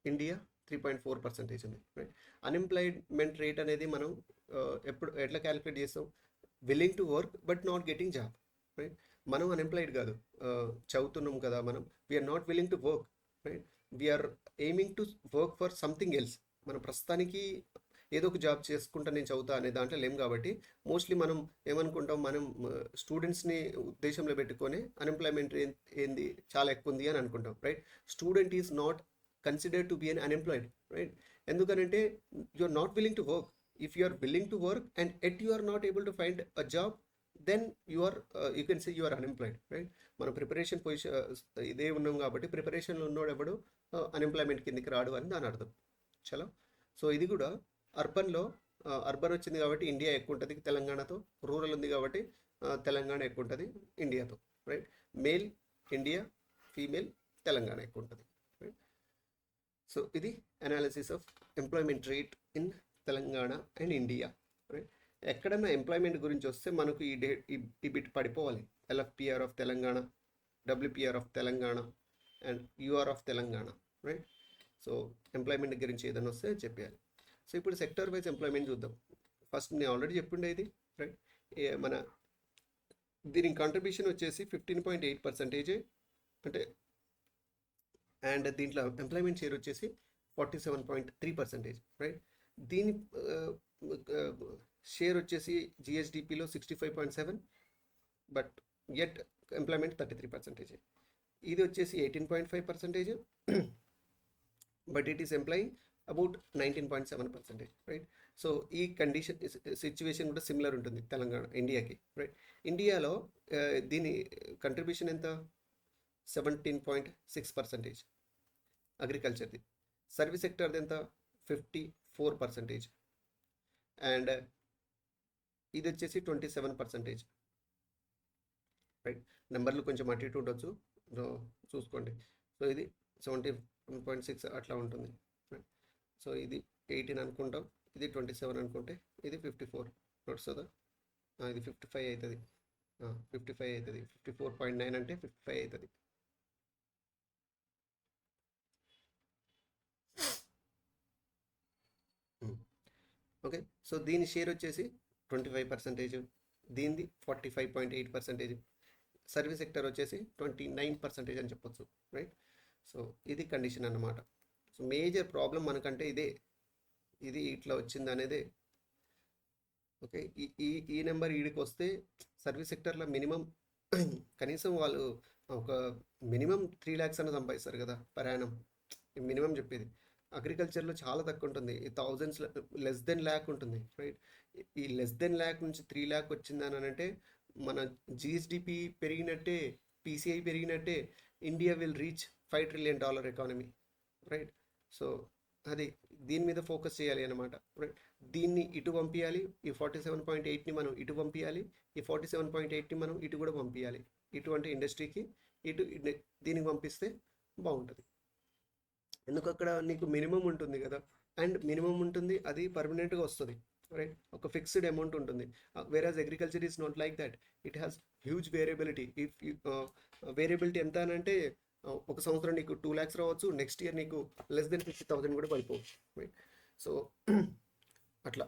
ఇండియా 3.4% ఉంది, రైట్. అన్ఎంప్లాయ్మెంట్ రేట్ అనేది మనం ఎప్పుడు ఎట్లా క్యాలిక్యులేట్ చేస్తాం? Willing to work but not getting job, right. మనం అన్ఎంప్లాయిడ్ కాదు, చదువుతున్నాం కదా మనం, we're not willing to work, right. We're aiming to work for something else. మనం ప్రస్తుతానికి ఏదో ఒక జాబ్ చేసుకుంటా నేను చదువుతా అనే దాంట్లో లేం కాబట్టి మోస్ట్లీ మనం ఏమనుకుంటాం, మనం స్టూడెంట్స్ని ఉద్దేశంలో పెట్టుకొని అన్ఎంప్లాయ్మెంట్ ఏంది చాలా ఎక్కువ ఉంది అని అనుకుంటాం, right. Student is not considered to be an unemployed, right. ఎందుకనంటే you are not willing to work. If you are willing to work and at you are not able to find a job, then you are you can say you are unemployed, right. మన preparation position ఇదే ఉన్నాం కాబట్టి ప్రిపరేషన్లో ఉన్నోడు ఎవడు unemployment కిందకి రాడు అని దాని అర్థం. చలో, సో ఇది కూడా అర్బన్లో అర్బన్ వచ్చింది కాబట్టి ఇండియా ఎక్కువ ఉంటుంది తెలంగాణతో, రూరల్ ఉంది కాబట్టి తెలంగాణ ఎక్కువ ఉంటుంది ఇండియాతో, right. Male India, female Telangana ఎక్కువ ఉంటుంది, రైట్. సో ఇది analysis of employment rate in Telangana and India, right. ఎక్కడన్నా ఎంప్లాయ్మెంట్ గురించి వస్తే మనకు ఈ బిట్ పడిపోవాలి. LFPR of Telangana, WPR of Telangana and UR of Telangana, right. So employment గురించి ఏదైనా వస్తే చెప్పేయాలి. సో ఇప్పుడు సెక్టర్ వైజ్ ఎంప్లాయ్మెంట్ చూద్దాం. ఫస్ట్ నేను ఆల్రెడీ చెప్పిండే ఇది, రైట్. మన దీనికి కాంట్రిబ్యూషన్ వచ్చేసి 15.8% అంటే, అండ్ దీంట్లో ఎంప్లాయ్మెంట్ షేర్ వచ్చేసి 47.3%, రైట్. దీని షేర్ వచ్చేసి జిఎస్డిపిలో 65.7, బట్ ఎట్ ఎంప్లాయ్మెంట్ 33%. ఇది వచ్చేసి 18.5%, but it is employing about 19.7%, right. So ఈ కండిషన్ సిచ్యువేషన్ కూడా సిమిలర్ ఉంటుంది తెలంగాణ ఇండియాకి, రైట్. ఇండియాలో దీని కంట్రిబ్యూషన్ ఎంత? 17.6% అగ్రికల్చర్ది. సర్వీస్ సెక్టర్ది ఎంత? 54%, అండ్ ఇది వచ్చేసి 27%, రైట్. నెంబర్లు కొంచెం అటు ఇటు ఉండొచ్చు, చూసుకోండి. సో ఇది 17.6 అట్లా ఉంటుంది, రైట్. సో ఇది 18 అనుకుంటాం, ఇది 27 అనుకుంటే ఇది 54 నడుస్తుందా? ఇది 55 అవుతుంది, 55 అవుతుంది. 54.9 అంటే 55 అవుతుంది. ఓకే, సో దీని షేర్ వచ్చేసి 25%, దీనిది 45.8%, సర్వీస్ సెక్టర్ వచ్చేసి 29% అని చెప్పొచ్చు, రైట్. సో ఇది కండిషన్ అన్నమాట. సో మేజర్ ప్రాబ్లం మనకంటే ఇది ఇట్లా వచ్చింది అనేదే. ఓకే, ఈ నెంబర్ ఈడికి వస్తే సర్వీస్ సెక్టర్లో మినిమం కనీసం వాళ్ళు ఒక మినిమం 3 lakhs అన్న సంపాదిస్తారు కదా పర్ యానం, మినిమం చెప్పేది. అగ్రికల్చర్లో చాలా తక్కువ ఉంటుంది, థౌజండ్స్, లెస్ దెన్ ల్యాక్ ఉంటుంది, రైట్. ఈ లెస్ దెన్ ల్యాక్ నుంచి 3 lakh వచ్చిందని అంటే మన జిఎస్డిపి పెరిగినట్టే, పీసీఐ పెరిగినట్టే, India will reach $5 trillion economy, right. So అది దీని మీద ఫోకస్ చేయాలి అనమాట, రైట్. దీన్ని ఇటు పంపించాలి, ఈ 47.8ని మనం ఇటు పంపించాలి, ఈ 47.8ని మనం ఇటు కూడా పంపించాలి. ఇటు అంటే ఇండస్ట్రీకి, ఇటు దీనికి పంపిస్తే బాగుంటుంది. ఎందుకు అక్కడ నీకు మినిమం ఉంటుంది కదా, అండ్ మినిమం ఉంటుంది, అది పర్మనెంట్గా వస్తుంది, రైట్. ఒక ఫిక్స్డ్ అమౌంట్ ఉంటుంది. Whereas agriculture is not like that, it has huge variability. If variability ఎంత అని అంటే ఒక సంవత్సరం నీకు 2 lakhs రావచ్చు, నెక్స్ట్ ఇయర్ నీకు లెస్ దెన్ 50,000 కూడా పడిపోవచ్చు, రైట్. సో అట్లా.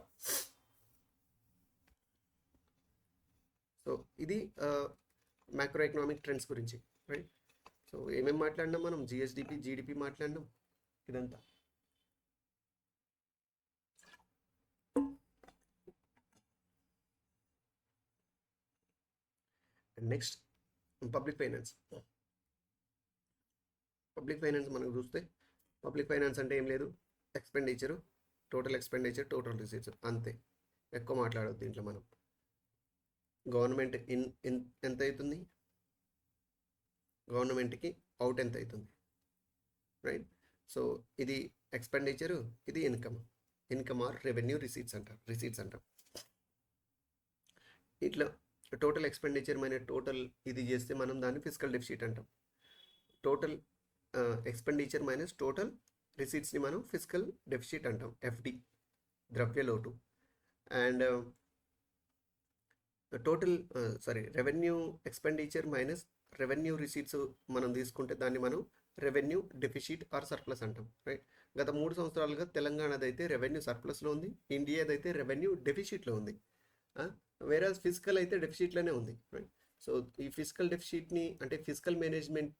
సో ఇది మ్యాక్రో ఎకనామిక్ ట్రెండ్స్ గురించి, రైట్. సో ఏమేమి మాట్లాడినాం మనం? జిఎస్డిపి, జీడిపి మాట్లాడినాం, ఇదంతా. Next public finance. Public finance మనం చూస్తే, పబ్లిక్ ఫైనాన్స్ అంటే ఏం లేదు, expenditure, total expenditure, total receipts, అంతే. ఎక్కువ మాట్లాడొద్దు దీంట్లో మనం. గవర్నమెంట్ ఎంత అవుతుంది, గవర్నమెంట్కి అవుట్ ఎంత అవుతుంది, రైట్. సో ఇది ఎక్స్పెండిచరు, ఇది ఇన్కమ్ ఆర్ రెవెన్యూ రిసీట్స్ అంటాం. ఇట్లా టోటల్ ఎక్స్పెండిచర్ మైనస్ టోటల్ ఇది చేస్తే మనం దాన్ని ఫిజికల్ డెఫిసిట్ అంటాం. టోటల్ ఎక్స్పెండిచర్ మైనస్ టోటల్ రిసీట్స్ని మనం ఫిజికల్ డెఫిసిట్ అంటాం, ఎఫ్డి, ద్రవ్య లోటు. And total revenue expenditure minus revenue receipts మనం తీసుకుంటే దాన్ని మనం రెవెన్యూ డెఫిసిట్ ఆర్ సర్ప్లస్ అంటాం, రైట్. గత 3 సంవత్సరాలుగా తెలంగాణదైతే రెవెన్యూ సర్ప్లస్లో ఉంది, ఇండియాదైతే రెవెన్యూ డెఫిసిట్లో ఉంది. వేరే ఫిజికల్ అయితే డెఫిసిట్లోనే ఉంది, రైట్. సో ఈ ఫిజికల్ డెఫిసిట్ని అంటే ఫిజికల్ మేనేజ్మెంట్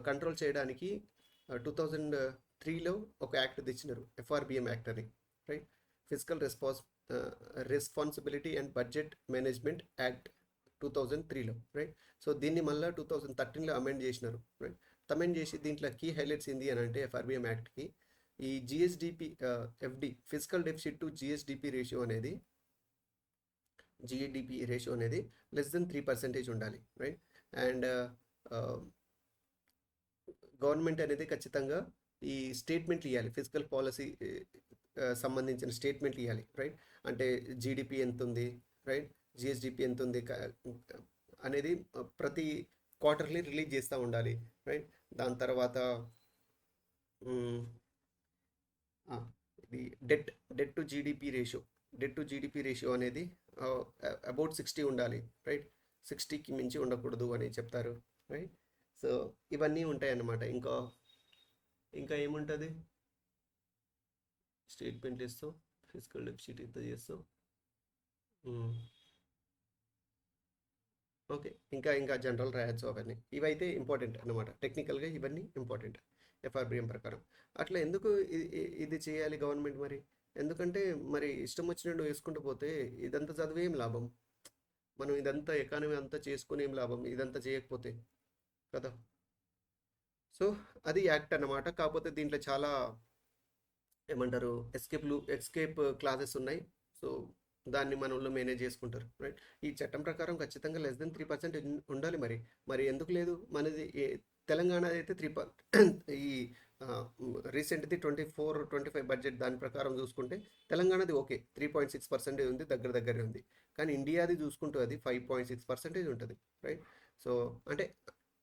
కంట్రోల్ చేయడానికి 2003లో ఒక యాక్ట్ తెచ్చినారు, ఎఫ్ఆర్బిఎం యాక్ట్ అని, right. Physical responsibility and budget management act 2003లో, రైట్. సో దీన్ని మళ్ళీ 2013లో అమెండ్ చేసినారు, రైట్. అమెండ్ చేసి దీంట్లో కీ హైలైట్స్ ఏంది అని అంటే ఎఫ్ఆర్బిఎం యాక్ట్కి ఈ GSDP FD physical deficit to GSDP ratio అనేది లెస్ దెన్ 3% ఉండాలి, రైట్. అండ్ గవర్నమెంట్ అనేది ఖచ్చితంగా ఈ స్టేట్మెంట్లు ఇవ్వాలి, ఫిజికల్ పాలసీ సంబంధించిన స్టేట్మెంట్లు ఇవ్వాలి, రైట్. అంటే జీడిపి ఎంత ఉంది, రైట్, జిఎస్డిపి ఎంత ఉంది అనేది ప్రతి క్వార్టర్లీ రిలీజ్ చేస్తూ ఉండాలి, రైట్. దాని తర్వాత ఇది డెట్ టు జీడిపి రేషియో అనేది అబౌట్ 60 ఉండాలి, రైట్. 60కి మించి ఉండకూడదు అని చెప్తారు, రైట్. సో ఇవన్నీ ఉంటాయి అన్నమాట. ఇంకా ఏముంటుంది, స్టేట్మెంట్ ఇస్తాం, ఫిజికల్ డెఫిసిట్ ఇంత చేస్తాం, ఓకే. ఇంకా జనరల్ రాయొచ్చు అవన్నీ. ఇవైతే ఇంపార్టెంట్ అన్నమాట, టెక్నికల్గా ఇవన్నీ ఇంపార్టెంట్ ఎఫ్ఆర్బిఎం ప్రకారం. అట్లా ఎందుకు ఇది చేయాలి గవర్నమెంట్ మరి? ఎందుకంటే మరి ఇష్టం వచ్చినట్టు వేసుకుంటూ పోతే ఇదంతా చదివేం లాభం, మనం ఇదంతా ఎకానమీ అంతా చేసుకుని ఏం లాభం ఇదంతా చేయకపోతే కదా. సో అది యాక్ట్ అన్నమాట. కాకపోతే దీంట్లో చాలా ఏమంటారు ఎస్కేప్ క్లాసెస్ ఉన్నాయి. సో దాన్ని మనలో మేనేజ్ చేసుకుంటారు, రైట్. ఈ చట్టం ప్రకారం ఖచ్చితంగా లెస్ దెన్ 3% ఉండాలి. మరి ఎందుకు లేదు? మనది తెలంగాణ అయితే 3% ఈ రీసెంట్ది 24-25 బడ్జెట్ దాని ప్రకారం చూసుకుంటే తెలంగాణది ఓకే 3.6% ఉంది, దగ్గరే ఉంది. కానీ ఇండియాది చూసుకుంటూ అది 5.6% ఉంటుంది, రైట్. సో అంటే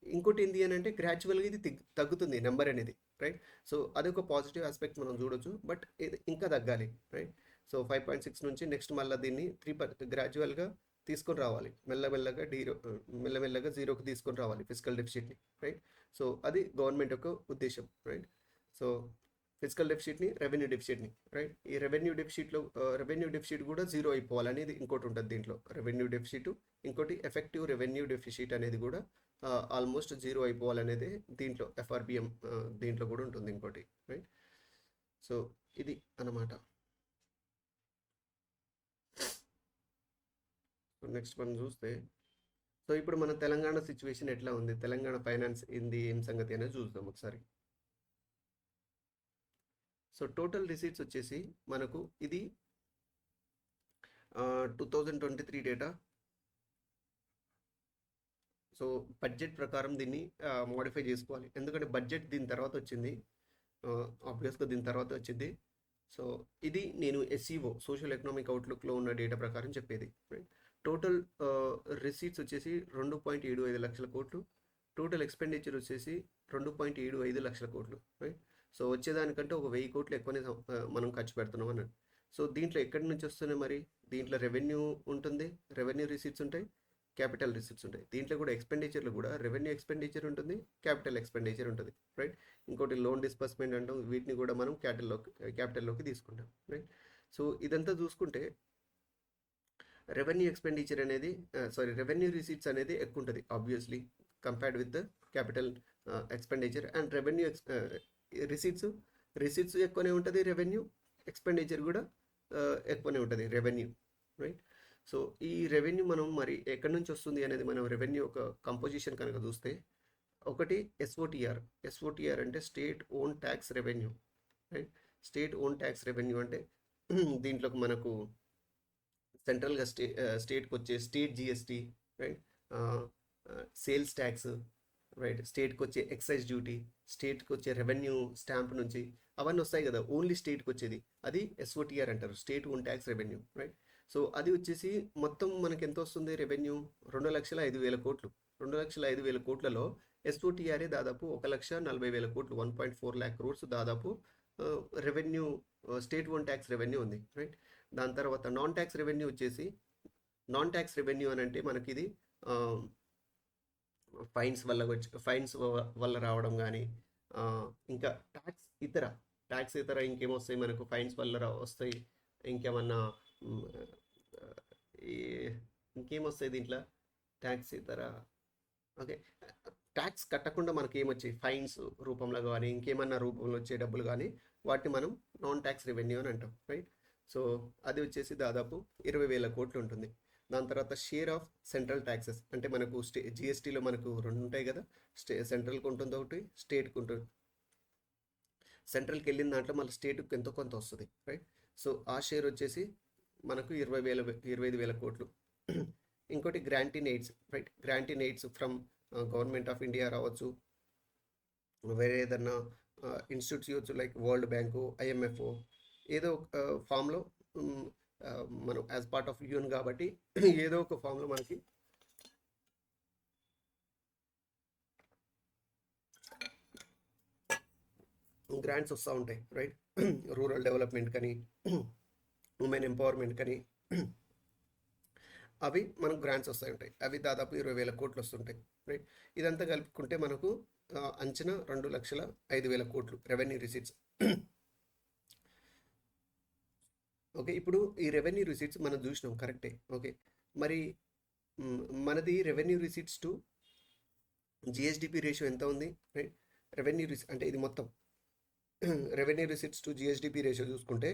ఇంకోటి ఏంటి అని అంటే గ్రాడ్యువల్గా ఇది తగ్గుతుంది నెంబర్ అనేది, రైట్. సో అదొక పాజిటివ్ ఆస్పెక్ట్ మనం చూడొచ్చు. బట్ ఇది ఇంకా తగ్గాలి, రైట్. సో 5.6 నుంచి నెక్స్ట్ మళ్ళీ దీన్ని 3% గ్రాడ్యువల్గా తీసుకొని రావాలి, మెల్లమెల్లగా జీరోకి తీసుకొని రావాలి ఫిజికల్ డెఫిసిట్ని, రైట్. సో అది గవర్నమెంట్ యొక్క ఉద్దేశం, రైట్. సో ఫిజికల్ డెఫిసిట్ని, రెవెన్యూ డెఫిసిట్ని, రైట్. ఈ రెవెన్యూ డెఫిసిట్ కూడా జీరో అయిపోవాలనేది ఇంకోటి ఉంటుంది దీంట్లో. రెవెన్యూ డెఫిసిట్, ఇంకోటి ఎఫెక్టివ్ రెవెన్యూ డెఫిసిట్ అనేది కూడా ఆల్మోస్ట్ జీరో అయిపోవాలనేది దీంట్లో ఎఫ్ఆర్బిఎం దీంట్లో కూడా ఉంటుంది ఇంకోటి, రైట్. సో ఇది అన్నమాట. నెక్స్ట్ మనం చూస్తే, సో ఇప్పుడు మన తెలంగాణ సిచ్యువేషన్ ఎట్లా ఉంది, తెలంగాణ ఫైనాన్స్ ఏం సంగతి అనేది చూద్దాం ఒకసారి. సో టోటల్ రిసీట్స్ వచ్చేసి మనకు ఇది 2023 డేటా. సో బడ్జెట్ ప్రకారం దీన్ని మోడిఫై చేసుకోవాలి, ఎందుకంటే బడ్జెట్ దీని తర్వాత వచ్చింది, ఆబ్వియస్గా దీని తర్వాత వచ్చింది. సో ఇది నేను ఎస్ఈఓ సోషల్ ఎకనామిక్ అవుట్లుక్లో ఉన్న డేటా ప్రకారం చెప్పేది, రైట్. టోటల్ రిసీట్స్ వచ్చేసి 2.75 లక్షల కోట్లు, టోటల్ ఎక్స్పెండిచర్ వచ్చేసి 2.75 లక్షల కోట్లు, రైట్. సో వచ్చేదానికంటే ఒక 1000 కోట్లు ఎక్కువనే మనం ఖర్చు పెడుతున్నాం అన్నట్టు. సో దీంట్లో ఎక్కడి నుంచి వస్తున్నాయి మరి? దీంట్లో రెవెన్యూ ఉంటుంది, రెవెన్యూ రిసీట్స్ ఉంటాయి, క్యాపిటల్ రిసీట్స్ ఉంటాయి. దీంట్లో కూడా ఎక్స్పెండిచర్లు కూడా రెవెన్యూ ఎక్స్పెండిచర్ ఉంటుంది, క్యాపిటల్ ఎక్స్పెండిచర్ ఉంటుంది, రైట్. ఇంకోటి లోన్ డిస్బర్స్మెంట్ అంటాం, వీటిని కూడా మనం క్యాపిటల్లోకి తీసుకుంటాం, రైట్. సో ఇదంతా చూసుకుంటే రెవెన్యూ ఎక్స్పెండిచర్ అనేది రెవెన్యూ రిసీట్స్ అనేది ఎక్కువ ఉంటుంది obviously compared with the capital expenditure. And revenue receipts ఎక్కువనే ఉంటుంది, రెవెన్యూ ఎక్స్పెండిచర్ కూడా ఎక్కువనే ఉంటుంది, రెవెన్యూ, రైట్. సో ఈ రెవెన్యూ మనం మరి ఎక్కడి నుంచి వస్తుంది అనేది మనం రెవెన్యూ ఒక కంపోజిషన్ కనుక చూస్తే, ఒకటి ఎస్ఓటిఆర్ అంటే state own tax revenue, right. State own tax revenue అంటే దీంట్లోకి మనకు సెంట్రల్గా స్టేట్కి వచ్చే state GST, right, sales tax, right, స్టేట్కి వచ్చే ఎక్సైజ్ డ్యూటీ, స్టేట్కి వచ్చే రెవెన్యూ స్టాంప్ నుంచి అవన్నీ వస్తాయి కదా, ఓన్లీ స్టేట్కి వచ్చేది అది ఎస్ఓటిఆర్ అంటారు, state own tax revenue, right. So అది వచ్చేసి మొత్తం మనకి ఎంత వస్తుంది రెవెన్యూ? 2,05,000 కోట్లు. 2,05,000 కోట్లలో ఎస్ఓటీఆర్ఏ దాదాపు 1,40,000 కోట్లు 1.4 lakh crores దాదాపు revenue, state own tax revenue ఉంది, రైట్. దాని తర్వాత నాన్ ట్యాక్స్ రెవెన్యూ వచ్చేసి, నాన్ ట్యాక్స్ రెవెన్యూ అని అంటే మనకి ఇది ఫైన్స్ వల్ల రావడం కానీ, ఇంకా ట్యాక్స్ ఇతర ఇంకేమొస్తాయి మనకు, ఫైన్స్ వల్ల వస్తాయి, ఇంకేమన్నా ఇంకేమొస్తాయి దీంట్లో ట్యాక్స్ ఇతర. ఓకే, ట్యాక్స్ కట్టకుండా మనకి ఏమొచ్చాయి, ఫైన్స్ రూపంలో కానీ ఇంకేమన్నా రూపంలో వచ్చే డబ్బులు కానీ, వాటిని మనం నాన్ ట్యాక్స్ రెవెన్యూ అని అంటాం, రైట్. సో అది వచ్చేసి దాదాపు 20,000 కోట్లు ఉంటుంది. దాని తర్వాత షేర్ ఆఫ్ సెంట్రల్ ట్యాక్సెస్ అంటే మనకు జిఎస్టీలో మనకు రెండు ఉంటాయి కదా, సెంట్రల్కి ఉంటుంది ఒకటి, స్టేట్కి ఉంటుంది. సెంట్రల్కి వెళ్ళిన దాంట్లో మళ్ళీ స్టేట్కి ఎంతో కొంత వస్తుంది, రైట్. సో ఆ షేర్ వచ్చేసి మనకు 25,000 కోట్లు. ఇంకోటి grant in AIDS, right. Grant in AIDS from government of India రావచ్చు, వేరే ఏదన్నా ఇన్స్టిట్యూట్స్ ఇవ్వచ్చు, లైక్ వరల్డ్ బ్యాంకు, ఐఎంఎఫ్, ఏదో ఫామ్లో మనం యాజ్ పార్ట్ ఆఫ్ యూఎన్ కాబట్టి ఏదో ఒక ఫామ్లో మనకి గ్రాంట్స్ వస్తూ ఉంటాయి, రైట్. రూరల్ డెవలప్మెంట్ కానీ, ఉమెన్ ఎంపవర్మెంట్ కానీ, అవి మనకు గ్రాంట్స్ వస్తూ ఉంటాయి. అవి దాదాపు 20,000 కోట్లు వస్తుంటాయి, రైట్. ఇదంతా కలుపుకుంటే మనకు అంచనా 2,05,000 కోట్లు రెవెన్యూ రిసీట్స్. ఓకే, ఇప్పుడు ఈ రెవెన్యూ రిసీట్స్ మనం చూసినాం, కరెక్టే. ఓకే, మరి మనది revenue receipts to GSDP ratio ఎంత ఉంది, రైట్. రెవెన్యూ అంటే ఇది మొత్తం revenue receipts to GSDP ratio చూసుకుంటే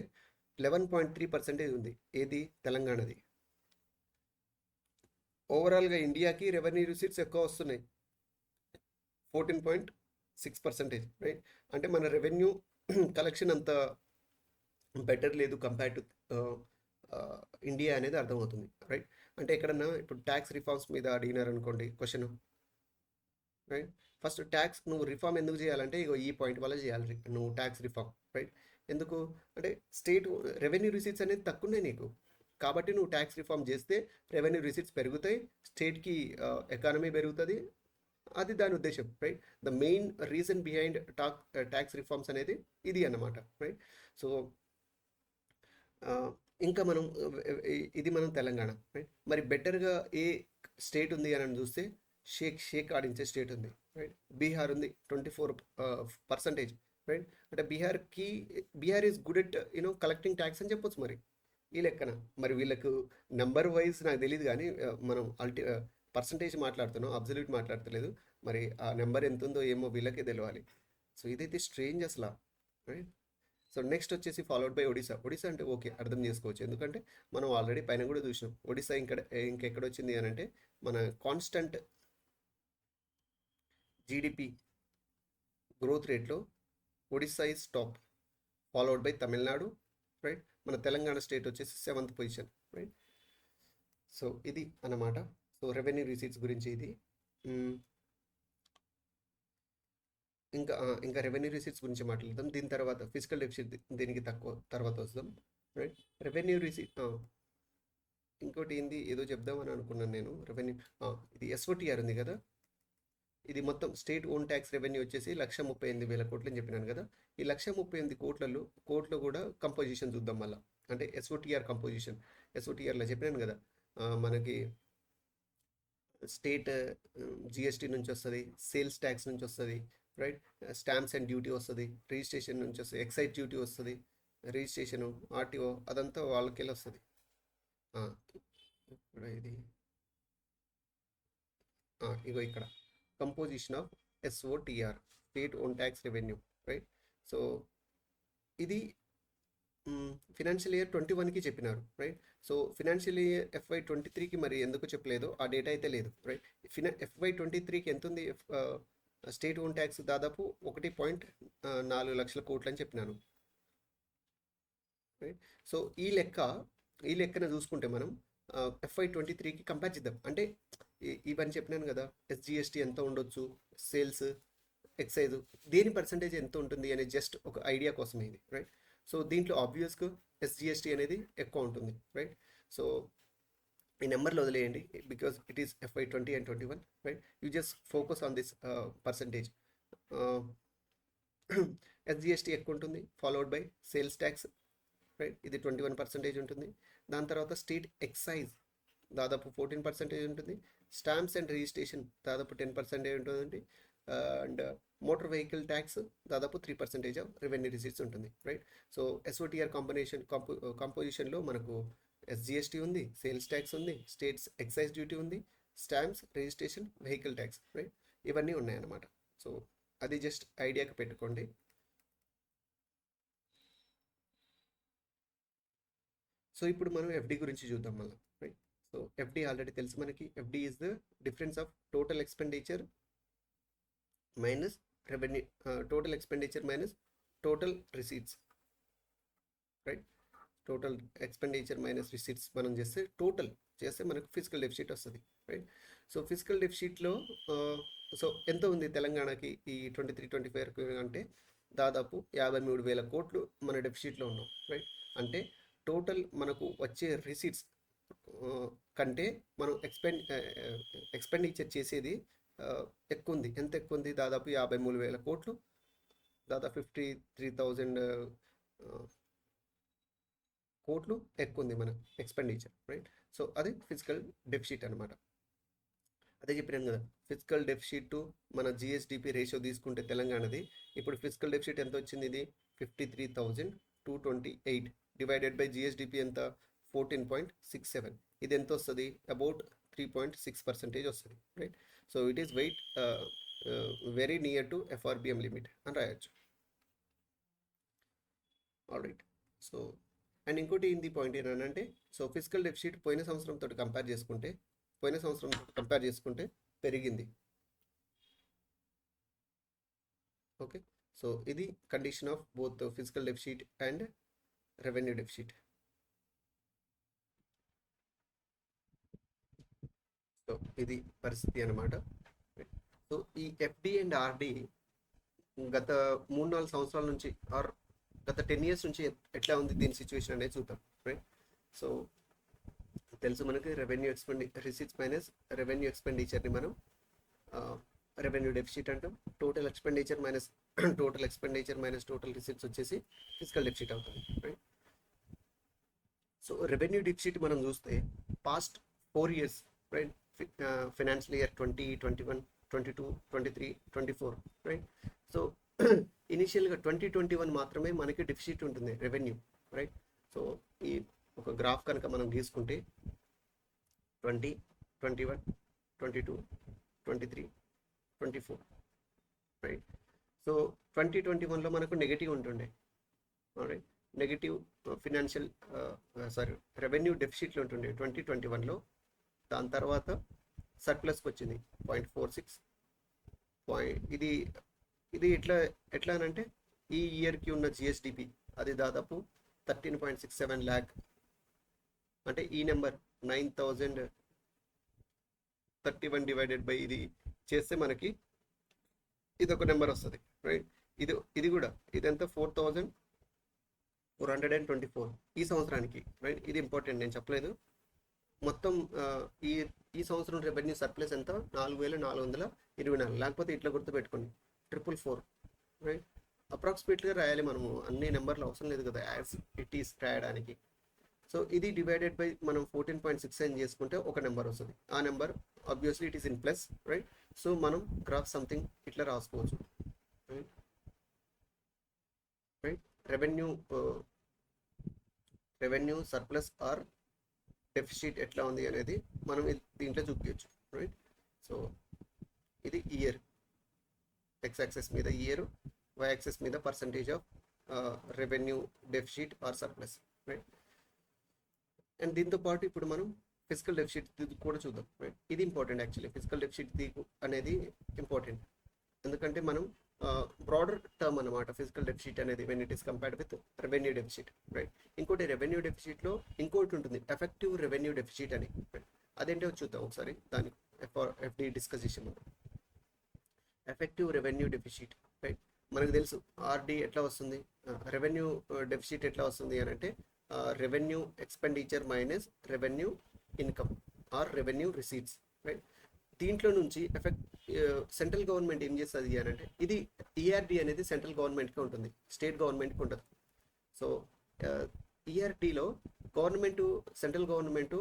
11.3% ఉంది. ఏది, తెలంగాణది. ఓవరాల్గా ఇండియాకి రెవెన్యూ రిసీట్స్ ఎక్కువ వస్తున్నాయి, 14.6%, రైట్. అంటే మన రెవెన్యూ కలెక్షన్ అంత బెటర్ లేదు కంపేర్ టు ఇండియా అనేది అర్థమవుతుంది, రైట్. అంటే ఎక్కడన్నా ఇప్పుడు ట్యాక్స్ రిఫార్మ్స్ మీద అడిగినారు అనుకోండి క్వశ్చన్, రైట్. ఫస్ట్ ట్యాక్స్ నువ్వు రిఫార్మ్ ఎందుకు చేయాలంటే ఇగో ఈ పాయింట్ వల్ల చేయాలి నువ్వు ట్యాక్స్ రిఫార్మ్, రైట్. ఎందుకు అంటే స్టేట్ రెవెన్యూ రిసీట్స్ అనేది తక్కువనే నీకు, కాబట్టి నువ్వు ట్యాక్స్ రిఫార్మ్ చేస్తే రెవెన్యూ రిసీట్స్ పెరుగుతాయి, స్టేట్కి ఎకానమీ పెరుగుతుంది, అది దాని ఉద్దేశం, right. The main reason behind tax reforms అనేది ఇది అన్నమాట, రైట్. సో ఇంకా మనం ఇది మనం తెలంగాణ, రైట్. మరి బెటర్గా ఏ స్టేట్ ఉంది అని చూస్తే షేక్ ఆడించే స్టేట్ ఉంది, రైట్. బీహార్ ఉంది 24%, రైట్. అంటే Bihar is good at collecting tax అని చెప్పొచ్చు. మరి ఈ లెక్కన మరి వీళ్ళకు నెంబర్ వైజ్ నాకు తెలియదు కానీ మనం పర్సంటేజ్ మాట్లాడుతున్నాం, అబ్జల్యూట్ మాట్లాడతలేదు. మరి ఆ నెంబర్ ఎంత ఉందో ఏమో వీళ్ళకే తెలియాలి. సో ఇదైతే స్ట్రేంజ్ అసలు, రైట్. సో నెక్స్ట్ వచ్చేసి ఫాలోడ్ బై ఒడిశా. ఒడిశా అంటే ఓకే, అర్థం చేసుకోవచ్చు, ఎందుకంటే మనం ఆల్రెడీ పైన కూడా చూసినాం. ఒడిశా ఇంకెక్కడ వచ్చింది అని అంటే మన కాన్స్టంట్ జీడిపి గ్రోత్ రేట్లో Odisha is top, followed by Tamil Nadu, right. మన తెలంగాణ స్టేట్ వచ్చేసి 7th పొజిషన్, రైట్. సో ఇది అన్నమాట. సో రెవెన్యూ రిసీట్స్ గురించి ఇది. ఇంకా రెవెన్యూ రిసీట్స్ గురించి మాట్లాడదాం. దీని తర్వాత ఫిజికల్ డెఫిసిట్, దీనికి తక్కువ తర్వాత వస్తాం, రైట్. రెవెన్యూ రిసీట్ ఇంకోటి ఏంది ఏదో చెప్దామని అనుకున్నాను నేను. రెవెన్యూ ఇది ఎస్ఓటీఆర్ ఉంది కదా, ఇది మొత్తం స్టేట్ ఓన్ ట్యాక్స్ రెవెన్యూ వచ్చేసి 1,38,000 కోట్లు అని చెప్పినాను కదా. ఈ 1,38,000 కోట్లు కూడా కంపోజిషన్ చూద్దాం మళ్ళీ. అంటే ఎస్ఓటీఆర్ కంపోజిషన్, ఎస్ఓటీఆర్లో చెప్పినాను కదా, మనకి స్టేట్ జిఎస్టీ నుంచి వస్తుంది, సేల్స్ ట్యాక్స్ నుంచి వస్తుంది, రైట్. స్టాంప్స్ అండ్ డ్యూటీ వస్తుంది, రిజిస్ట్రేషన్ నుంచి వస్తుంది, ఎక్సైజ్ డ్యూటీ వస్తుంది, రిజిస్ట్రేషను, ఆర్టీఓ, అదంతా వాళ్ళకెళ్ళి వస్తుంది. ఇది ఇగో ఇక్కడ composition of SOTR, state own tax revenue, right. So ఇది ఫినాన్షియల్ ఇయర్ 21కి చెప్పినారు, రైట్. సో ఫినాన్షియల్ ఇయర్ FY23కి మరి ఎందుకు చెప్పలేదు, ఆ డేటా అయితే లేదు, రైట్. FY23కి ఎంత ఉంది స్టేట్ ఓన్ ట్యాక్స్? దాదాపు 1.4 లక్షల కోట్లు అని చెప్పినాను, రైట్. సో ఈ లెక్కన చూసుకుంటే మనం FY23కి కంపేర్ చేద్దాం. అంటే ఇవన్నీ చెప్పినాను కదా, SGST ఎంత ఉండొచ్చు, సేల్స్, ఎక్సైజ్, దేని పర్సంటేజ్ ఎంత ఉంటుంది అనేది జస్ట్ ఒక ఐడియా కోసమే ఇది, రైట్. సో దీంట్లో ఆబ్వియస్గా SGST అనేది ఎక్కువ ఉంటుంది, రైట్. సో ఈ నెంబర్లో వదిలేయండి because it is FY20 and 21, right. You just focus on this percentage. SGST ఎక్కువ ఉంటుంది, followed by sales tax, right. ఇది 21% ఉంటుంది. దాని తర్వాత స్టేట్ ఎక్సైజ్ దాదాపు 14% ఉంటుంది. స్టాంప్స్ అండ్ రిజిస్ట్రేషన్ దాదాపు 10% ఉంటుంది. అండ్ మోటార్ వెహికల్ ట్యాక్స్ దాదాపు 3% ఆఫ్ రెవెన్యూ రిసీట్స్ ఉంటుంది, రైట్. సో SOTR కంపోజిషన్లో మనకు SGST ఉంది, సేల్స్ ట్యాక్స్ ఉంది, స్టేట్స్ ఎక్సైజ్ డ్యూటీ ఉంది, stamps, registration, vehicle tax, right. ఇవన్నీ ఉన్నాయన్నమాట. సో అది జస్ట్ ఐడియాకి పెట్టుకోండి. సో ఇప్పుడు మనం FD గురించి చూద్దాం మళ్ళీ, రైట్. సో FD ఆల్రెడీ తెలుసు మనకి. FD is the difference of total expenditure minus revenue, total expenditure minus total receipts, right. Total expenditure minus receipts మనం చేస్తే మనకు ఫిజికల్ డెఫిసిట్ వస్తుంది, రైట్. సో ఫిజికల్ డెఫిసిట్లో సో ఎంత ఉంది తెలంగాణకి ఈ 23-24 అంటే దాదాపు 53,000 కోట్లు మన డెఫిసిట్లో ఉన్నాం, రైట్. అంటే టోటల్ మనకు వచ్చే రిసీట్స్ కంటే మనం ఎక్స్పెండిచర్ చేసేది ఎక్కువ ఉంది. ఎంత ఎక్కువ ఉంది? దాదాపు 53,000 కోట్లు, దాదాపు 53,000 కోట్లు ఎక్కువ ఉంది మన ఎక్స్పెండిచర్, రైట్. సో అది ఫిజికల్ డెఫిసిట్ అనమాట. అదే చెప్పినాను కదా, ఫిజికల్ డెఫిసిట్ టు మన GSDP రేషియో తీసుకుంటే తెలంగాణది ఇప్పుడు ఫిజికల్ డెఫిసిట్ ఎంత వచ్చింది? ఇది 53,228 డివైడెడ్ బై GSDP ఎంత? 14.67. ఇది ఎంత వస్తుంది? అబౌట్ 3.6% వస్తుంది, right. So it is very near to FRBM limit అని రాయొచ్చు, ఆల్ రైట్. సో అండ్ ఇంకోటి ఇది పాయింట్ ఏంటంటే, సో ఫిజికల్ డెఫిసిట్ పోయిన సంవత్సరంతో కంపేర్ చేసుకుంటే పెరిగింది, ఓకే. సో ఇది condition of both physical deficit and revenue deficit. So ఇది పరిస్థితి అనమాట. సో ఈ FD అండ్ RD గత 3-4 సంవత్సరాల నుంచి ఆర్ గత 10 years నుంచి ఎట్లా ఉంది దీని సిచ్యువేషన్ అనేది చూద్దాం, రైట్. సో తెలుసు మనకి రిసీట్స్ మైనస్ రెవెన్యూ ఎక్స్పెండిచర్ని మనం రెవెన్యూ డెఫిసిట్ అంటాం. Total expenditure minus total receipts వచ్చేసి ఫిజికల్ డెఫిసిట్ అవుతుంది, రైట్. సో రెవెన్యూ డెఫిసిట్ మనం చూస్తే past 4 years, right. Financial year 20, 21, 22, 23, 24, right. So ఇనిషియల్గా 2021 మాత్రమే మనకి డెఫిసిట్ ఉంటుంది రెవెన్యూ, రైట్. సో ఈ ఒక గ్రాఫ్ కనుక మనం గీసుకుంటే 20, 21, 22, 23, 24, రైట్. సో 2021లో మనకు నెగిటివ్ ఉంటుండే, రైట్. నెగిటివ్ రెవెన్యూ డెఫిసిట్లు ఉంటుండే 2021లో. దాని తర్వాత సర్ప్లస్కి వచ్చింది 0.46. ఇది ఎట్లా అంటే ఈ ఇయర్కి ఉన్న GSDP అది దాదాపు 13.67 lakh. అంటే ఈ నెంబర్ 9,031 డివైడెడ్ బై ఇది చేస్తే మనకి ఇది ఒక నెంబర్ వస్తుంది, రైట్. ఇది కూడా ఇదంతా 4,424 ఈ సంవత్సరానికి, రైట్. ఇది ఇంపార్టెంట్, నేను చెప్పలేదు. మొత్తం ఈ సంవత్సరం రెవెన్యూ సర్ప్లస్ ఎంత? 4,424. లేకపోతే ఇట్లా గుర్తుపెట్టుకోండి 444, రైట్. అప్రాక్సిమేట్గా రాయాలి మనము, అన్ని నెంబర్లు అవసరం లేదు కదా యాజ్ ఇట్ ఈస్ రాయడానికి. సో ఇది డివైడెడ్ బై మనం 14.69 చేసుకుంటే ఒక నెంబర్ వస్తుంది. ఆ number obviously it is in plus, right. So మనం గ్రాఫ్ సంథింగ్ ఇట్లా రాసుకోవచ్చు, right. Revenue surplus or deficit ఎట్లా ఉంది అనేది మనం దీంట్లో చూపించచ్చు, రైట్. సో ఇది ఇయర్, ఎక్స్ యాక్సెస్ మీద ఇయర్, వై యాక్సెస్ మీద percentage of revenue deficit or surplus, right. And దీంతో పాటు ఇప్పుడు మనం ఫిజికల్ డెఫిసిట్ కూడా చూద్దాం, రైట్. ఇది ఇంపార్టెంట్ యాక్చువల్లీ. ఫిజికల్ డెఫిసిట్ అనేది ఇంపార్టెంట్ ఎందుకంటే మనం బ్రాడర్ టర్మ్ అనమాట ఫిజికల్ డెఫిసిట్ అనేది when it is compared with revenue deficit, right. ఇంకోటి రెవెన్యూ డెఫిసిట్లో ఇంకోటి ఉంటుంది ఎఫెక్టివ్ రెవెన్యూ డెఫిసిట్ అని, అదేంటో చూద్దాం ఒకసారి. దానికి FD discussion effective revenue deficit, right. మనకు తెలుసు RD ఎట్లా వస్తుంది, రెవెన్యూ డెఫిసిట్ ఎట్లా వస్తుంది అని అంటే revenue expenditure minus revenue income, or revenue receipts, right. దీంట్లో నుంచి సెంట్రల్ గవర్నమెంట్ ఏం చేస్తుంది అని అంటే, ఇది ఈఆర్డి అనేది సెంట్రల్ గవర్నమెంట్కి ఉంటుంది, స్టేట్ గవర్నమెంట్కి ఉంటుంది. సో ఈఆర్డిలో గవర్నమెంట్, సెంట్రల్ గవర్నమెంట్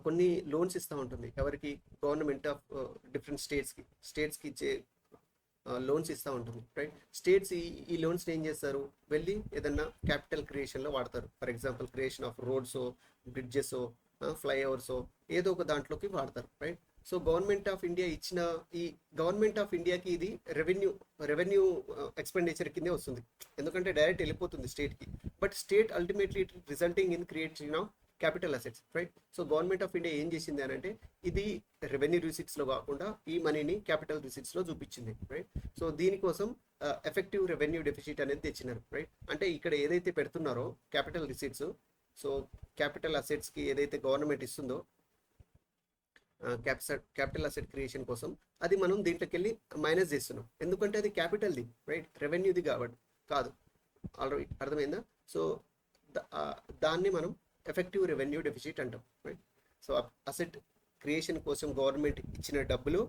కొన్ని లోన్స్ ఇస్తూ ఉంటుంది. ఎవరికి? గవర్నమెంట్ ఆఫ్ డిఫరెంట్ స్టేట్స్కి ఇచ్చే లోన్స్ ఇస్తూ ఉంటుంది, రైట్. స్టేట్స్ ఈ లోన్స్ని ఏం చేస్తారు? వెళ్ళి ఏదన్నా క్యాపిటల్ క్రియేషన్లో వాడతారు. For example creation of roads, bridges, flyovers, ఏదో ఒక దాంట్లోకి వాడతారు, right. So government of India ఇచ్చిన ఈ గవర్నమెంట్ ఆఫ్ ఇండియాకి ఇది రెవెన్యూ ఎక్స్పెండిచర్ కిందే వస్తుంది, ఎందుకంటే డైరెక్ట్ వెళ్ళిపోతుంది స్టేట్కి. But state ultimately resulting in creation of capital assets, right. So government of India ఏం చేసింది అని అంటే, ఇది రెవెన్యూ రిసిట్స్లో కాకుండా ఈ మనీని క్యాపిటల్ రిసిట్స్లో చూపించింది, రైట్. సో దీనికోసం ఎఫెక్టివ్ రెవెన్యూ డెఫిసిట్ అనేది తెచ్చినారు, రైట్. అంటే ఇక్కడ ఏదైతే పెడుతున్నారో క్యాపిటల్ రిసిట్స్, సో క్యాపిటల్ అసెట్స్కి ఏదైతే గవర్నమెంట్ ఇస్తుందో క్యాపిటల్ అసెట్ క్రియేషన్ కోసం, అది మనం దీంట్లోకి వెళ్ళి మైనస్ చేస్తున్నాం, ఎందుకంటే అది క్యాపిటల్ది, రైట్, రెవెన్యూది కాబట్టి కాదు. ఆల్రెడీ అర్థమైందా? సో దాన్ని మనం ఎఫెక్టివ్ రెవెన్యూ డెఫిసిట్ అంటాం, రైట్. సో అసెట్ క్రియేషన్ కోసం గవర్నమెంట్ ఇచ్చిన డబ్బులు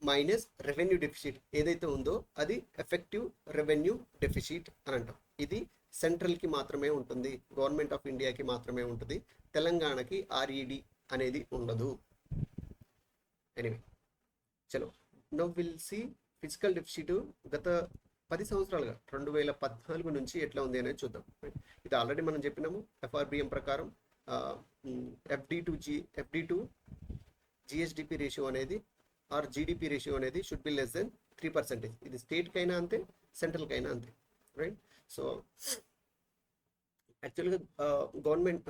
మైనస్ రెవెన్యూ డెఫిసిట్ ఏదైతే ఉందో అది ఎఫెక్టివ్ రెవెన్యూ డెఫిసిట్ అని అంటాం. ఇది సెంట్రల్కి మాత్రమే ఉంటుంది, గవర్నమెంట్ ఆఫ్ ఇండియాకి మాత్రమే ఉంటుంది, తెలంగాణకి ఆర్ఈడి అనేది ఉండదు. ఎనీవే, చలో now will see physical deficit గత 10 సంవత్సరాలుగా 2014 నుంచి ఎట్లా ఉంది అనేది చూద్దాం. ఇది ఆల్రెడీ మనం చెప్పినాము. ఎఫ్ఆర్బిఎం ప్రకారం ఎఫ్డి టు జిఎస్డిపి రేషియో అనేది ఆర్ జీడిపి రేషియో అనేది షుడ్ బి లెస్ దెన్ 3%. ఇది స్టేట్కి అయినా అంతే, సెంట్రల్కి అయినా అంతే, రైట్. సో యాక్చువల్గా గవర్నమెంట్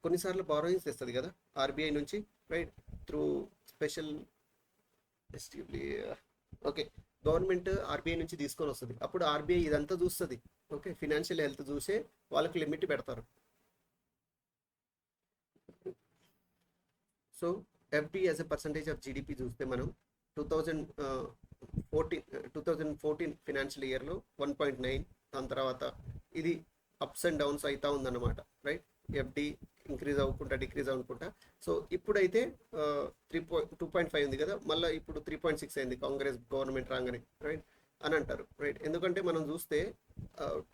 కొన్నిసార్లు బారోయింగ్స్ తెస్తుంది కదా ఆర్బీఐ నుంచి, right, through special okay. Government RBI నుంచి తీసుకొని వస్తుంది, అప్పుడు ఆర్బీఐ ఇదంతా చూస్తుంది, ఓకే, ఫినాన్షియల్ హెల్త్ చూసే వాళ్ళకి లిమిట్ పెడతారు. So FD as a percentage of GDP చూస్తే మనం 2014 ఫినాన్షియల్ ఇయర్లో 1.9, దాని తర్వాత ఇది అప్స్ అండ్ డౌన్స్ అవుతా ఉందన్నమాట, రైట్. ఎఫ్డి ఇంక్రీజ్ అవ్వకుండా డిక్రీజ్ అవ్వకుండా. సో ఇప్పుడైతే 2.5 ఉంది కదా, మళ్ళీ ఇప్పుడు 3.6 అయింది కాంగ్రెస్ గవర్నమెంట్ రాగానే, రైట్ అని అంటారు, రైట్. ఎందుకంటే మనం చూస్తే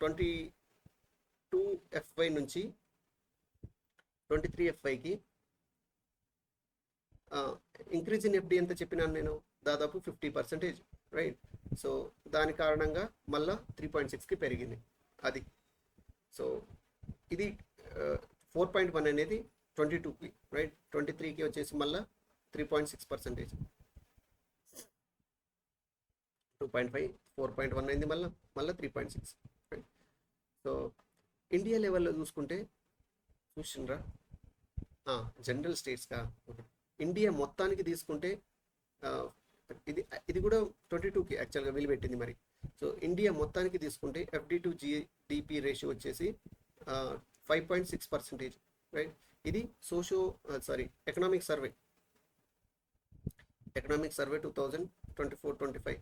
22 FY నుంచి 23 FYకి ఇంక్రీజ్ ఇన్ ఎఫ్డి ఎంత చెప్పినాను నేను? దాదాపు 50%, రైట్. సో దాని కారణంగా మళ్ళీ 3.6కి పెరిగింది అది. సో ఇది 4.1 అనేది 22కి, రైట్. 23కి వచ్చేసి మళ్ళీ 3.6%, 2.5, 4.1 అయింది, మళ్ళీ 3.6, రైట్. సో ఇండియా లెవెల్లో చూసుకుంటే చూసిండ్రా, జనరల్ స్టేట్స్గా ఇండియా మొత్తానికి తీసుకుంటే ఇది కూడా 22కి యాక్చువల్గా వీలు పెట్టింది మరి. సో ఇండియా మొత్తానికి తీసుకుంటే ఎఫ్డి టు జిడిపి రేషియో వచ్చేసి 5.6%, రైట్. ఇది ఎకనామిక్ సర్వే 2024-25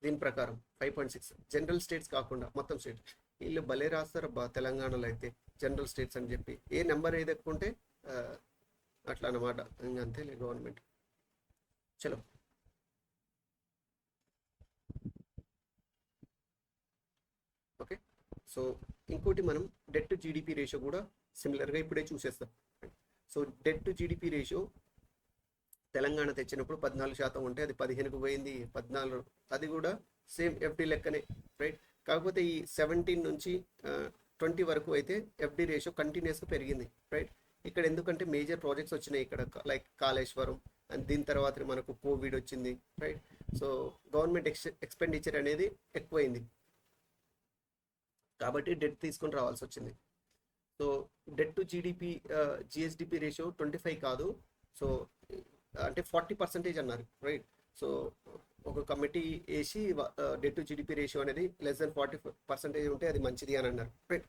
దీని ప్రకారం 5.6 జనరల్ స్టేట్స్ కాకుండా మొత్తం స్టేట్. వీళ్ళు భలే రాస్తారు అబ్బా తెలంగాణలో అయితే జనరల్ స్టేట్స్ అని చెప్పి, ఏ నెంబర్ ఏది ఎక్కువ ఉంటే అట్లా అన్నమాట, ఇంకంతేలే గవర్నమెంట్. చలో ఓకే. సో ఇంకోటి మనం డెట్ టు జీడిపి రేషియో కూడా సిమిలర్గా ఇప్పుడే చూసేస్తాం. So debt to GDP ratio Telangana తెచ్చినప్పుడు 14% ఉంటే అది 15కు పోయింది, 14, అది కూడా సేమ్ ఎఫ్డి లెక్కనే, రైట్. కాకపోతే ఈ 17 నుంచి 20 వరకు అయితే ఎఫ్డి రేషియో కంటిన్యూస్గా పెరిగింది, రైట్. ఇక్కడ ఎందుకంటే మేజర్ ప్రాజెక్ట్స్ వచ్చినాయి ఇక్కడ, లైక్ కాళేశ్వరం, అండ్ దీని తర్వాత మనకు కోవిడ్ వచ్చింది, రైట్. సో గవర్నమెంట్ ఎక్స్పెండిచర్ అనేది ఎక్కువైంది కాబట్టి డెట్ తీసుకొని రావాల్సి వచ్చింది. So debt to GDP GSDP ratio 25 కాదు, సో అంటే 40% అన్నారు, రైట్. సో ఒక కమిటీ వేసి డెట్ టు జీడిపి రేషియో అనేది లెస్ దెన్ 40% ఉంటే అది మంచిది అని అన్నారు, రైట్.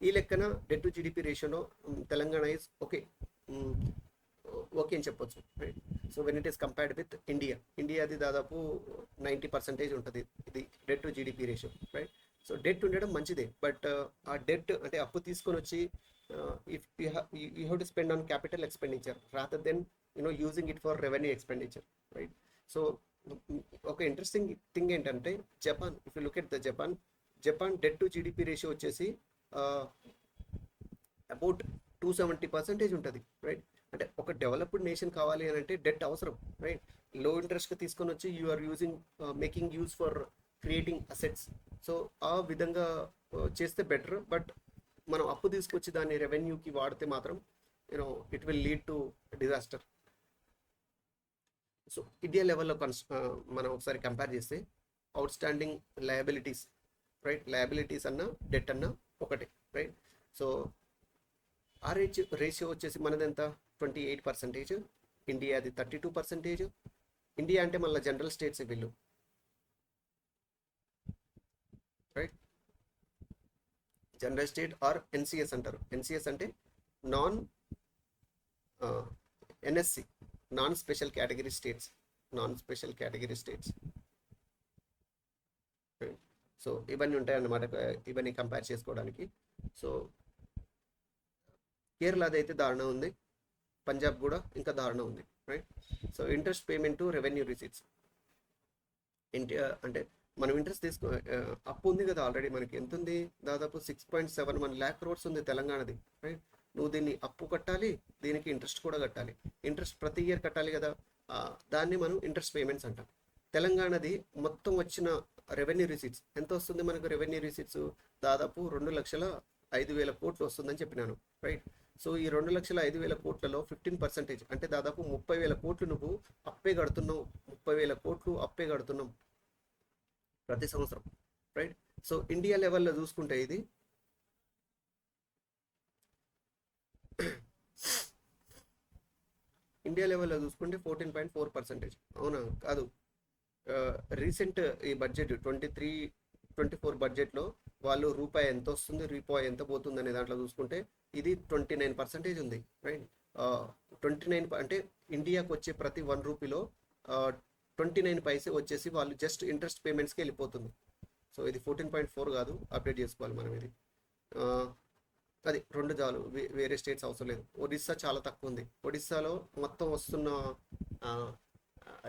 ఈ లెక్కన డెట్ టు జీడిపి రేషియోలో తెలంగాణ ఈజ్ ఓకే అని చెప్పొచ్చు, right. So when it is compared with ఇండియాది దాదాపు 90% ఉంటుంది ఇది debt to GDP ratio, right. So debt ఉండడం మంచిదే, బట్ ఆ డెట్ అంటే అప్పు తీసుకొని వచ్చి if you have to spend on capital expenditure rather than using it for revenue expenditure, right? So ఒక ఇంట్రెస్టింగ్ థింగ్ ఏంటంటే Japan, if you look at the Japan debt to GDP ratio వచ్చేసి about 270% ఉంటుంది, right? అంటే ఒక developed nation కావాలి అని అంటే debt అవసరం, రైట్? లో ఇంట్రెస్ట్గా తీసుకొని వచ్చి you are using making use for creating assets. So ఆ విధంగా చేస్తే బెటర్. బట్ మనం అప్పు తీసుకొచ్చి దాన్ని రెవెన్యూకి వాడితే మాత్రం it will lead to disaster. So India లెవెల్లో మనం ఒకసారి కంపేర్ చేస్తే out standing liabilities, right? Liabilities అన్న డెట్ అన్న ఒకటే, రైట్? సో ఆర్హెచ్ రేషియో వచ్చేసి మనది ఎంత? 28%. ఇండియా అది 32%. ఇండియా అంటే మళ్ళీ జనరల్ స్టేట్స్ వీళ్ళు, right? General state or NCS అంటారు. ఎన్సిఎస్ అంటే non NSC, non special category states. So ఇవన్నీ ఉంటాయన్నమాట, ఇవన్నీ కంపేర్ చేసుకోవడానికి. సో కేరళది అయితే దారుణం ఉంది, పంజాబ్ కూడా ఇంకా దారుణం ఉంది, right? So interest payment to revenue receipts అంటే మనం ఇంట్రెస్ట్ అప్పు ఉంది కదా ఆల్రెడీ మనకి. ఎంత ఉంది? దాదాపు 6.71 lakh crores ఉంది తెలంగాణది, రైట్? నువ్వు దీన్ని అప్పు కట్టాలి, దీనికి ఇంట్రెస్ట్ కూడా కట్టాలి. ఇంట్రెస్ట్ ప్రతి ఇయర్ కట్టాలి కదా, దాన్ని మనం ఇంట్రెస్ట్ పేమెంట్స్ అంటాం. తెలంగాణది మొత్తం వచ్చిన రెవెన్యూ రిసీట్స్ ఎంత వస్తుంది మనకు? రెవెన్యూ రిసీట్స్ దాదాపు 2,05,000 కోట్లు వస్తుందని చెప్పినాను, రైట్? సో ఈ 2,05,000 కోట్లలో 15% అంటే దాదాపు 30,000 కోట్లు నువ్వు అప్పే కడుతున్నావు. 30,000 కోట్లు అప్పే కడుతున్నాం ప్రతి సంవత్సరం, రైట్? సో ఇండియా లెవెల్లో చూసుకుంటే ఇది ఇండియా లెవెల్లో చూసుకుంటే 14.4%. అవునా? కాదు, రీసెంట్ ఈ బడ్జెట్ 23-24 బడ్జెట్లో వాళ్ళు రూపాయి ఎంత వస్తుంది, రూపాయి ఎంత పోతుంది అనే దాంట్లో చూసుకుంటే ఇది 29% ఉంది, రైట్? 29 అంటే ఇండియాకి వచ్చే ప్రతి 1 రూపీలో 29 పైసే వచ్చేసి వాళ్ళు జస్ట్ ఇంట్రెస్ట్ పేమెంట్స్కి వెళ్ళిపోతుంది. సో ఇది 14.4 కాదు, అప్డేట్ చేసుకోవాలి మనం ఇది. అది 2 చాలు, వేరే స్టేట్స్ అవసరం లేదు. ఒడిస్సా చాలా తక్కువ ఉంది. ఒడిస్సాలో మొత్తం వస్తున్న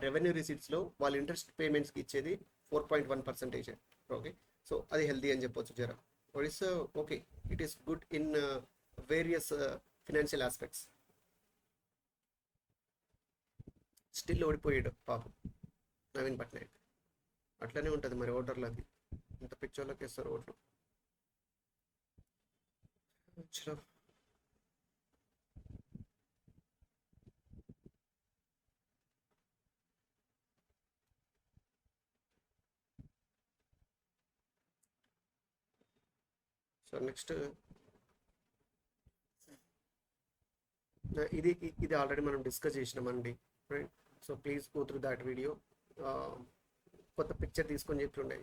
రెవెన్యూ రిసీట్స్లో వాళ్ళు ఇంట్రెస్ట్ పేమెంట్స్కి ఇచ్చేది 4.1%. ఓకే, సో అది హెల్దీ అని చెప్పొచ్చు జరా. Odisha okay, it is good in various financial aspects. Still ఓడిపోయాడు పాపం నవీన్ పట్నాయక్. అట్లనే ఉంటుంది మరి ఓటర్లకి, ఇంత పిచ్చోళ్ళకి ఇస్తారు ఓట్లు. చలో, సో నెక్స్ట్ ఇది ఆల్రెడీ మనం డిస్కస్ చేసినామండి, right? So please go through that video. కొత్త పిక్చర్ తీసుకొని చెప్తుండే.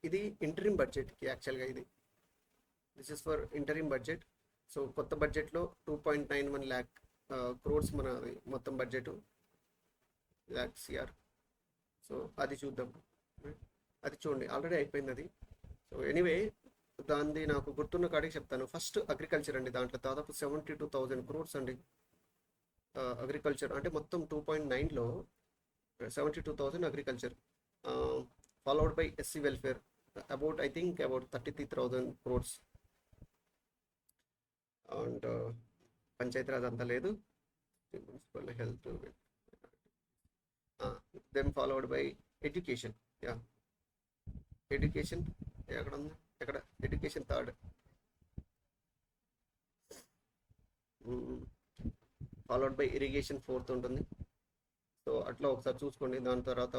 ఇది ఇంటరిమ్ బడ్జెట్కి యాక్చువల్గా this is for interim budget. So కొత్త బడ్జెట్లో 2.91 lakh crores మన మొత్తం బడ్జెట్ lakh CR. సో అది చూద్దాం, అది చూడండి ఆల్రెడీ అయిపోయింది అది. సో ఎనీవే దాన్ని నాకు గుర్తున్న కాడికి చెప్తాను. ఫస్ట్ అగ్రికల్చర్ అండి, దాంట్లో దాదాపు 72,000 crores అండి. అగ్రికల్చర్ అంటే మొత్తం 2.9లో 72,000 agriculture, followed by SC welfare about I think about 33,000 crores. And Panchayati Raj అంత లేదు, municipal health, then followed by education. Education ఎక్కడ ఉంది? ఎక్కడ education third, followed by irrigation fourth ఉంటుంది. సో అట్లా ఒకసారి చూసుకోండి. దాని తర్వాత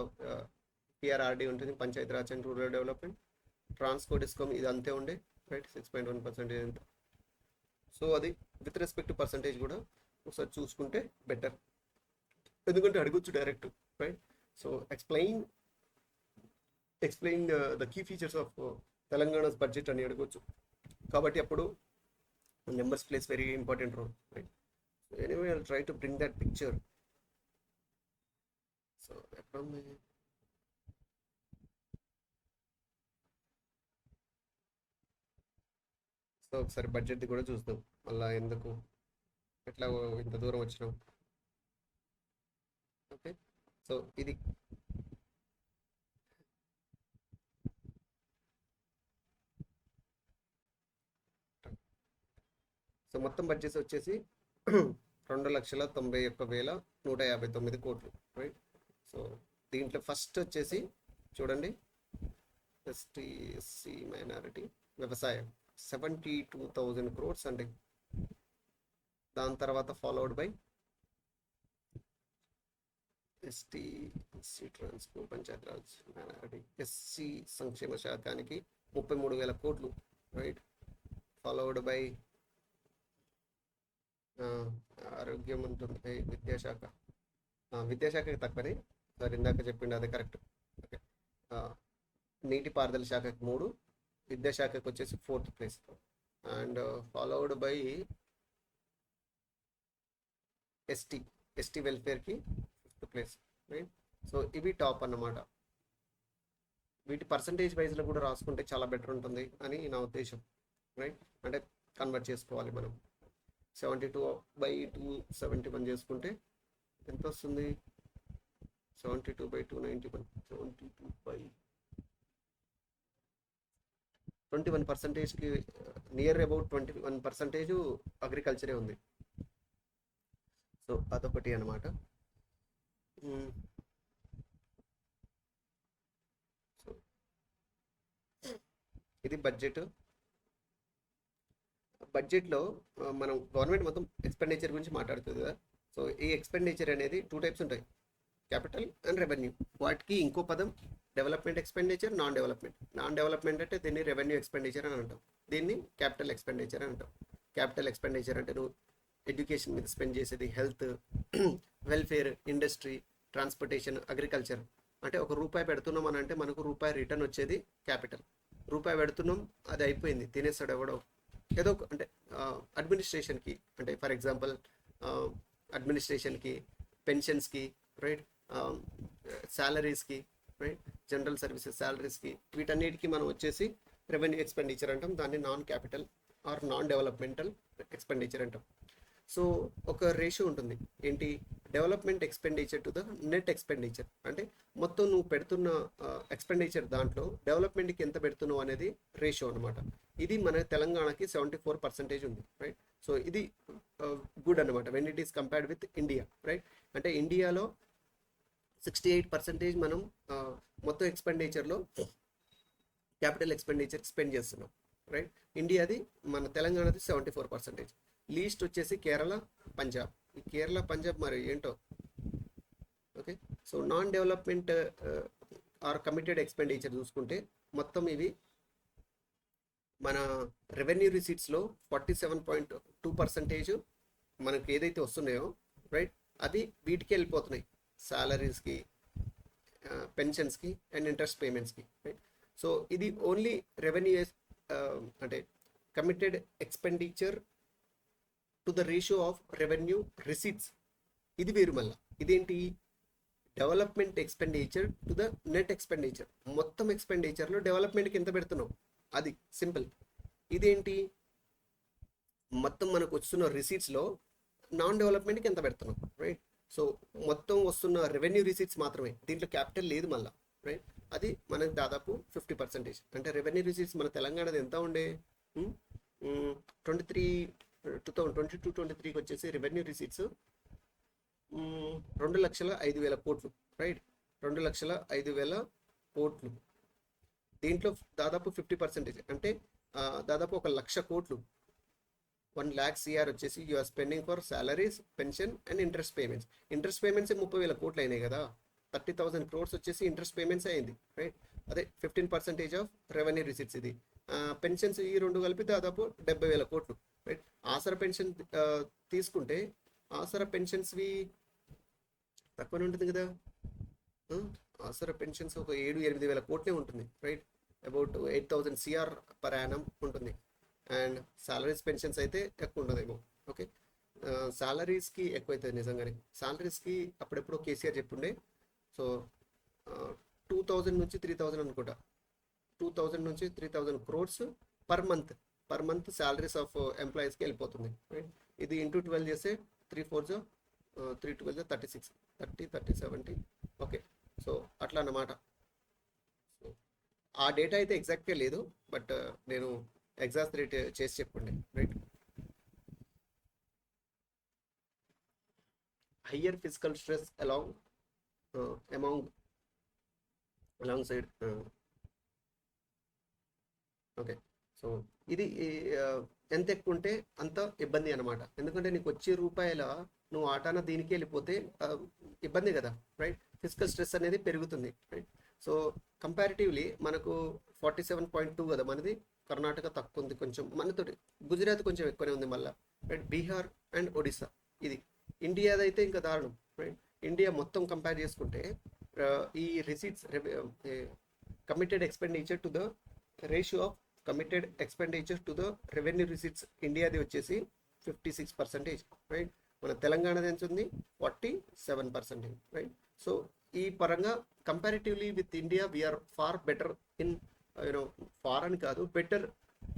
పిఆర్ఆర్డి ఉంటుంది, Panchayati Raj and rural development. Transport discom ఇది అంతే ఉండే, రైట్? 6.1% ఎంత. సో అది విత్ రెస్పెక్ట్ పర్సంటేజ్ కూడా ఒకసారి చూసుకుంటే బెటర్, ఎందుకంటే అడగొచ్చు direct, right? So explain the key features of Telangana's budget అని అడగొచ్చు. కాబట్టి అప్పుడు numbers plays very important role, right? So anyway I will try to bring that picture. So ఎక్కడ సో ఒకసారి బడ్జెట్ది కూడా చూద్దాం. మళ్ళా ఎందుకు ఎట్లా ఇంత దూరం వచ్చినాం. ఓకే, సో ఇది సో మొత్తం బడ్జెట్ వచ్చేసి 2,91,159 రైట్. సో దీంట్లో ఫస్ట్ వచ్చేసి చూడండి, ఎస్టీ ఎస్సీ మైనారిటీ వ్యవసాయం 72,000 crores అండి. దాని తర్వాత followed by ST SC transport Panchayati Raj minority SC సంక్షేమ శాఖానికి 33,000 కోట్లు రైట్. ఫాలోడ్ బై ఆరోగ్యం ఉంటుంది, విద్యాశాఖ విద్యాశాఖకి తక్కువనే సార్, ఇందాక చెప్పిండు అదే కరెక్ట్. ఓకే, నీటిపారుదల శాఖకి 3, విద్యాశాఖకి వచ్చేసి 4th place. And followed by ST వెల్ఫేర్కి 5th ప్లేస్ రైట్. సో ఇవి టాప్ అన్నమాట. వీటి పర్సంటేజ్ వైజ్లో కూడా రాసుకుంటే చాలా బెటర్ ఉంటుంది అని నా ఉద్దేశం రైట్. అంటే కన్వర్ట్ చేసుకోవాలి మనం. 72/271 చేసుకుంటే ఎంత వస్తుంది? 72/291, 21%కి నియర్ అబౌట్ 21% అగ్రికల్చరే ఉంది. సో అదొకటి అనమాట. సో ఇది బడ్జెట్లో మనం గవర్నమెంట్ మొత్తం ఎక్స్పెండిచర్ గురించి మాట్లాడుతుంది కదా. సో ఈ ఎక్స్పెండిచర్ అనేది 2 టైప్స్ ఉంటాయి, క్యాపిటల్ అండ్ రెవెన్యూ. వాటికి ఇంకో పదం డెవలప్మెంట్ ఎక్స్పెండిచర్, నాన్ డెవలప్మెంట్ అంటే దీన్ని రెవెన్యూ ఎక్స్పెండిచర్ అని అంటాం, దీన్ని క్యాపిటల్ ఎక్స్పెండిచర్ అని అంటాం. క్యాపిటల్ ఎక్స్పెండిచర్ అంటే నువ్వు ఎడ్యుకేషన్ మీద స్పెండ్ చేసేది, health, welfare, industry, transportation, agriculture. అంటే ₹1 పెడుతున్నాం అని అంటే మనకు ₹1 రిటర్న్ వచ్చేది క్యాపిటల్. ₹1 పెడుతున్నాం, అది అయిపోయింది, తినేస్తాడు ఎవడో. ఏదో అంటే అడ్మినిస్ట్రేషన్కి, అంటే ఫర్ ఎగ్జాంపుల్ అడ్మినిస్ట్రేషన్కి, పెన్షన్స్కి రైట్, శాలరీస్కి రైట్, జనరల్ సర్వీసెస్ శాలరీస్కి, వీటన్నిటికీ మనం వచ్చేసి రెవెన్యూ ఎక్స్పెండిచర్ అంటాం. దాన్ని non capital or non developmental expenditure అంటాం. సో ఒక రేషియో ఉంటుంది ఏంటి, development expenditure to the net expenditure. అంటే మొత్తం నువ్వు పెడుతున్న ఎక్స్పెండిచర్ దాంట్లో డెవలప్మెంట్కి ఎంత పెడుతున్నావు అనేది రేషియో అనమాట. ఇది మన తెలంగాణకి 74% ఉంది రైట్. సో ఇది గుడ్ అనమాట when it is compared with India right. అంటే ఇండియాలో 68% మనం మొత్తం ఎక్స్పెండిచర్లో క్యాపిటల్ ఎక్స్పెండిచర్ స్పెండ్ చేస్తున్నాం రైట్. ఇండియాది, మన తెలంగాణది 74%. లీస్ట్ వచ్చేసి కేరళ, పంజాబ్. ఈ కేరళ, పంజాబ్ మరి ఏంటో. Okay, so non development or committed expenditure చూసుకుంటే మొత్తం ఇవి మన రెవెన్యూ రిసీట్స్లో 47.2% మనకి ఏదైతే వస్తున్నాయో రైట్, అది వీటికి వెళ్ళిపోతున్నాయి, సాలరీస్కి, పెన్షన్స్కి అండ్ ఇంట్రెస్ట్ పేమెంట్స్కి రైట్. సో ఇది ఓన్లీ రెవెన్యూ అంటే committed expenditure to the ratio of revenue receipts. ఇది వేరు. మళ్ళీ ఇదేంటి, development expenditure to the net expenditure. మొత్తం ఎక్స్పెండిచర్లో డెవలప్మెంట్కి ఎంత పెడుతున్నావు అది సింపుల్. ఇదేంటి, మొత్తం మనకు వస్తున్న రిసీట్స్లో నాన్ డెవలప్మెంట్కి ఎంత పెడుతున్నాం రైట్. సో మొత్తం వస్తున్న రెవెన్యూ రిసీట్స్ మాత్రమే, దీంట్లో క్యాపిటల్ లేదు మళ్ళీ రైట్. అది మనకి దాదాపు 50%. అంటే రెవెన్యూ రిసీట్స్ మన తెలంగాణది ఎంత ఉండే, 2022-23కి వచ్చేసి రెవెన్యూ రిసీట్స్ 2,05,000 కోట్లు రైట్. 2,05,000 కోట్లు. దీంట్లో దాదాపు 50% అంటే దాదాపు 1,00,000 కోట్లు, 1,00,000 CR వచ్చేసి you're spending for salaries, pension and interest payments. Interest payments 30,000 కోట్లు అయినాయి కదా. 30,000 crores వచ్చేసి ఇంట్రెస్ట్ పేమెంట్స్ అయింది రైట్. అదే 15% ఆఫ్ రెవెన్యూ రిసీట్స్. ఇది పెన్షన్స్ ఈ రెండు కలిపి దాదాపు 70,000 కోట్లు రైట్. ఆసరా పెన్షన్ తీసుకుంటే ఆసరా పెన్షన్స్వి తక్కువనే ఉంటుంది కదా. ఆసరా పెన్షన్స్ ఒక 7,000-8,000 కోట్లే ఉంటుంది right. About 8,000 CR per annum ఉంటుంది. అండ్ సాలరీస్, పెన్షన్స్ అయితే ఎక్కువ ఉంటుందేమో. ఓకే, సాలరీస్కి ఎక్కువ అవుతుంది నిజంగానే. సాలరీస్కి అప్పుడెప్పుడో కేసీఆర్ చెప్పుండే. సో 2,000 నుంచి 3,000 అనుకుంటా, 2,000 నుంచి 3,000 crores per month per month salaries of ఎంప్లాయీస్కి వెళ్ళిపోతుంది, రైట్. ఇది ఇంటూ 12 చేస్తే 3 4 3 12 36 30 30 70, ఓకే. సో అట్లా అన్నమాట. సో ఆ డేటా అయితే ఎగ్జాక్ట్గా లేదు, బట్ నేను ఎగ్జాస్పరేట్ చేసి చెప్పండి, right. Higher physical stress along side, okay. So ఇది ఎంత ఎక్కువ ఉంటే అంత ఇబ్బంది అనమాట. ఎందుకంటే నీకు వచ్చే రూపాయల నువ్వు ఆటాన దీనికి వెళ్ళిపోతే ఇబ్బంది కదా, రైట్. ఫిజికల్ స్ట్రెస్ అనేది పెరుగుతుంది, రైట్. సో కంపారిటివ్లీ మనకు 47.2 కదా మనది. కర్ణాటక తక్కువ ఉంది కొంచెం మనతోటి. గుజరాత్ కొంచెం ఎక్కువనే ఉంది మళ్ళీ, రైట్. బీహార్ అండ్ ఒడిస్సా ఇది. ఇండియాది అయితే ఇంకా దారుణం, రైట్. ఇండియా మొత్తం కంపేర్ చేసుకుంటే ఈ receipts committed expenditure to the ratio of committed expenditure to the revenue receipts ఇండియాది వచ్చేసి 56%, రైట్. మన తెలంగాణది ఎంత ఉంది? 47%, రైట్. సో ఈ పరంగా comparatively with India we're far better in far అని కాదు, better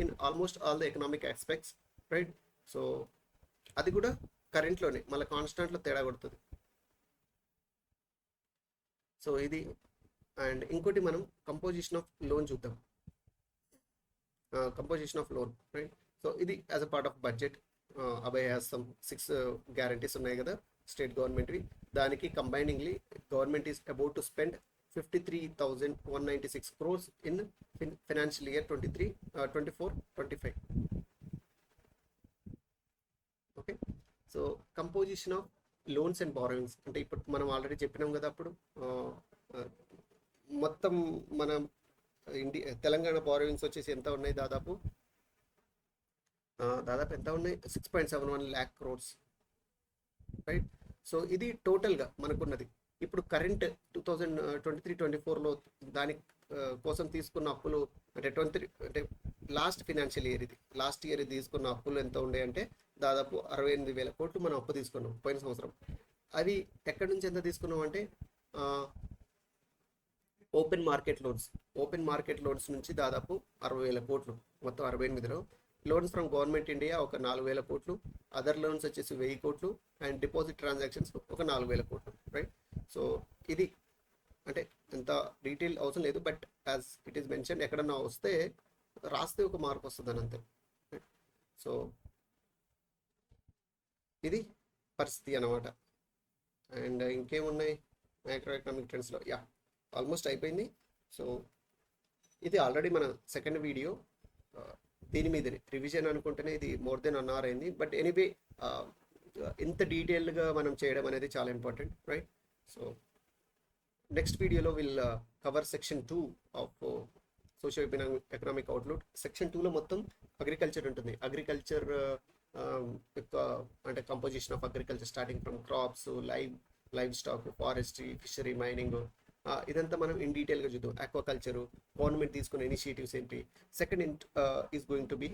in almost all the economic aspects, right. So అది కూడా కరెంట్లోనే మళ్ళీ కాన్స్టాంట్లో తేడా కొడుతుంది. సో ఇది. అండ్ ఇంకోటి మనం కంపోజిషన్ ఆఫ్ లోన్ చూద్దాం. Composition of loan, right. So ఇది as a part of budget అబై హ్యాస్ సమ్ 6 గ్యారంటీస్ ఉన్నాయి కదా స్టేట్ గవర్నమెంట్వి. దానికి కంబైనింగ్లీ government is about to spend 53,196 crores in financial year 24-25, okay. So composition of loans and borrowings అంటే ఇప్పుడు మనం ఆల్రెడీ చెప్పినాం కదా. అప్పుడు మొత్తం మన తెలంగాణ బారోయింగ్స్ వచ్చేసి ఎంత ఉన్నాయి? దాదాపు ఎంత ఉన్నాయి? 6.71 lakh crores, రైట్. సో ఇది టోటల్గా మనకున్నది. ఇప్పుడు కరెంట్ 2023-24లో దాని కోసం తీసుకున్న అప్పులు అంటే లాస్ట్ ఫినాన్షియల్ ఇయర్ ఇది, లాస్ట్ ఇయర్ తీసుకున్న అప్పులు ఎంత ఉండే అంటే దాదాపు 68,000 కోట్లు మనం అప్పు తీసుకున్నాం పోయిన సంవత్సరం. అవి ఎక్కడి నుంచి ఎంత తీసుకున్నాం అంటే ఓపెన్ మార్కెట్ లోన్స్ నుంచి దాదాపు 60,000 కోట్లు, మొత్తం 68లో. లోన్స్ ఫ్రమ్ గవర్నమెంట్ ఇండియా ఒక 4,000 కోట్లు, అదర్ లోన్స్ వచ్చేసి 1,000 కోట్లు, అండ్ డిపాజిట్ ట్రాన్సాక్షన్స్ ఒక 4,000 కోట్లు, రైట్. సో ఇది అంటే ఎంత డీటెయిల్ అవసరం లేదు, but as it is mention ఎక్కడన్నా వస్తే రాస్తే ఒక మార్క్ వస్తుంది అని అంతే. సో ఇది పరిస్థితి అన్నమాట. అండ్ ఇంకేమున్నాయి మైక్రో ఎకనామిక్ ట్రెండ్స్లో? ఆల్మోస్ట్ అయిపోయింది. సో ఇది ఆల్రెడీ మన సెకండ్ వీడియో దీని మీదనే రివిజన్ అనుకుంటేనే ఇది మోర్ దెన్ 1 hour అయింది. బట్ ఎనీవే ఇంత డీటెయిల్డ్గా మనం చేయడం అనేది చాలా ఇంపార్టెంట్, రైట్. సో నెక్స్ట్ వీడియోలో will cover section 2 of socio economic outlook. Section 2లో మొత్తం అగ్రికల్చర్ ఉంటుంది. అగ్రికల్చర్ యొక్క అంటే composition of agriculture starting from crops, live stock, forestry, fishery, mining, ఇదంతా మనం ఇన్ డీటెయిల్గా చూద్దాం. ఆక్వాకల్చర్, గవర్నమెంట్ తీసుకునే ఇనిషియేటివ్స్ ఏంటి. Second is going to be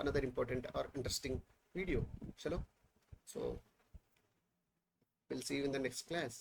another important or interesting video. చలో, so will see you in the next class.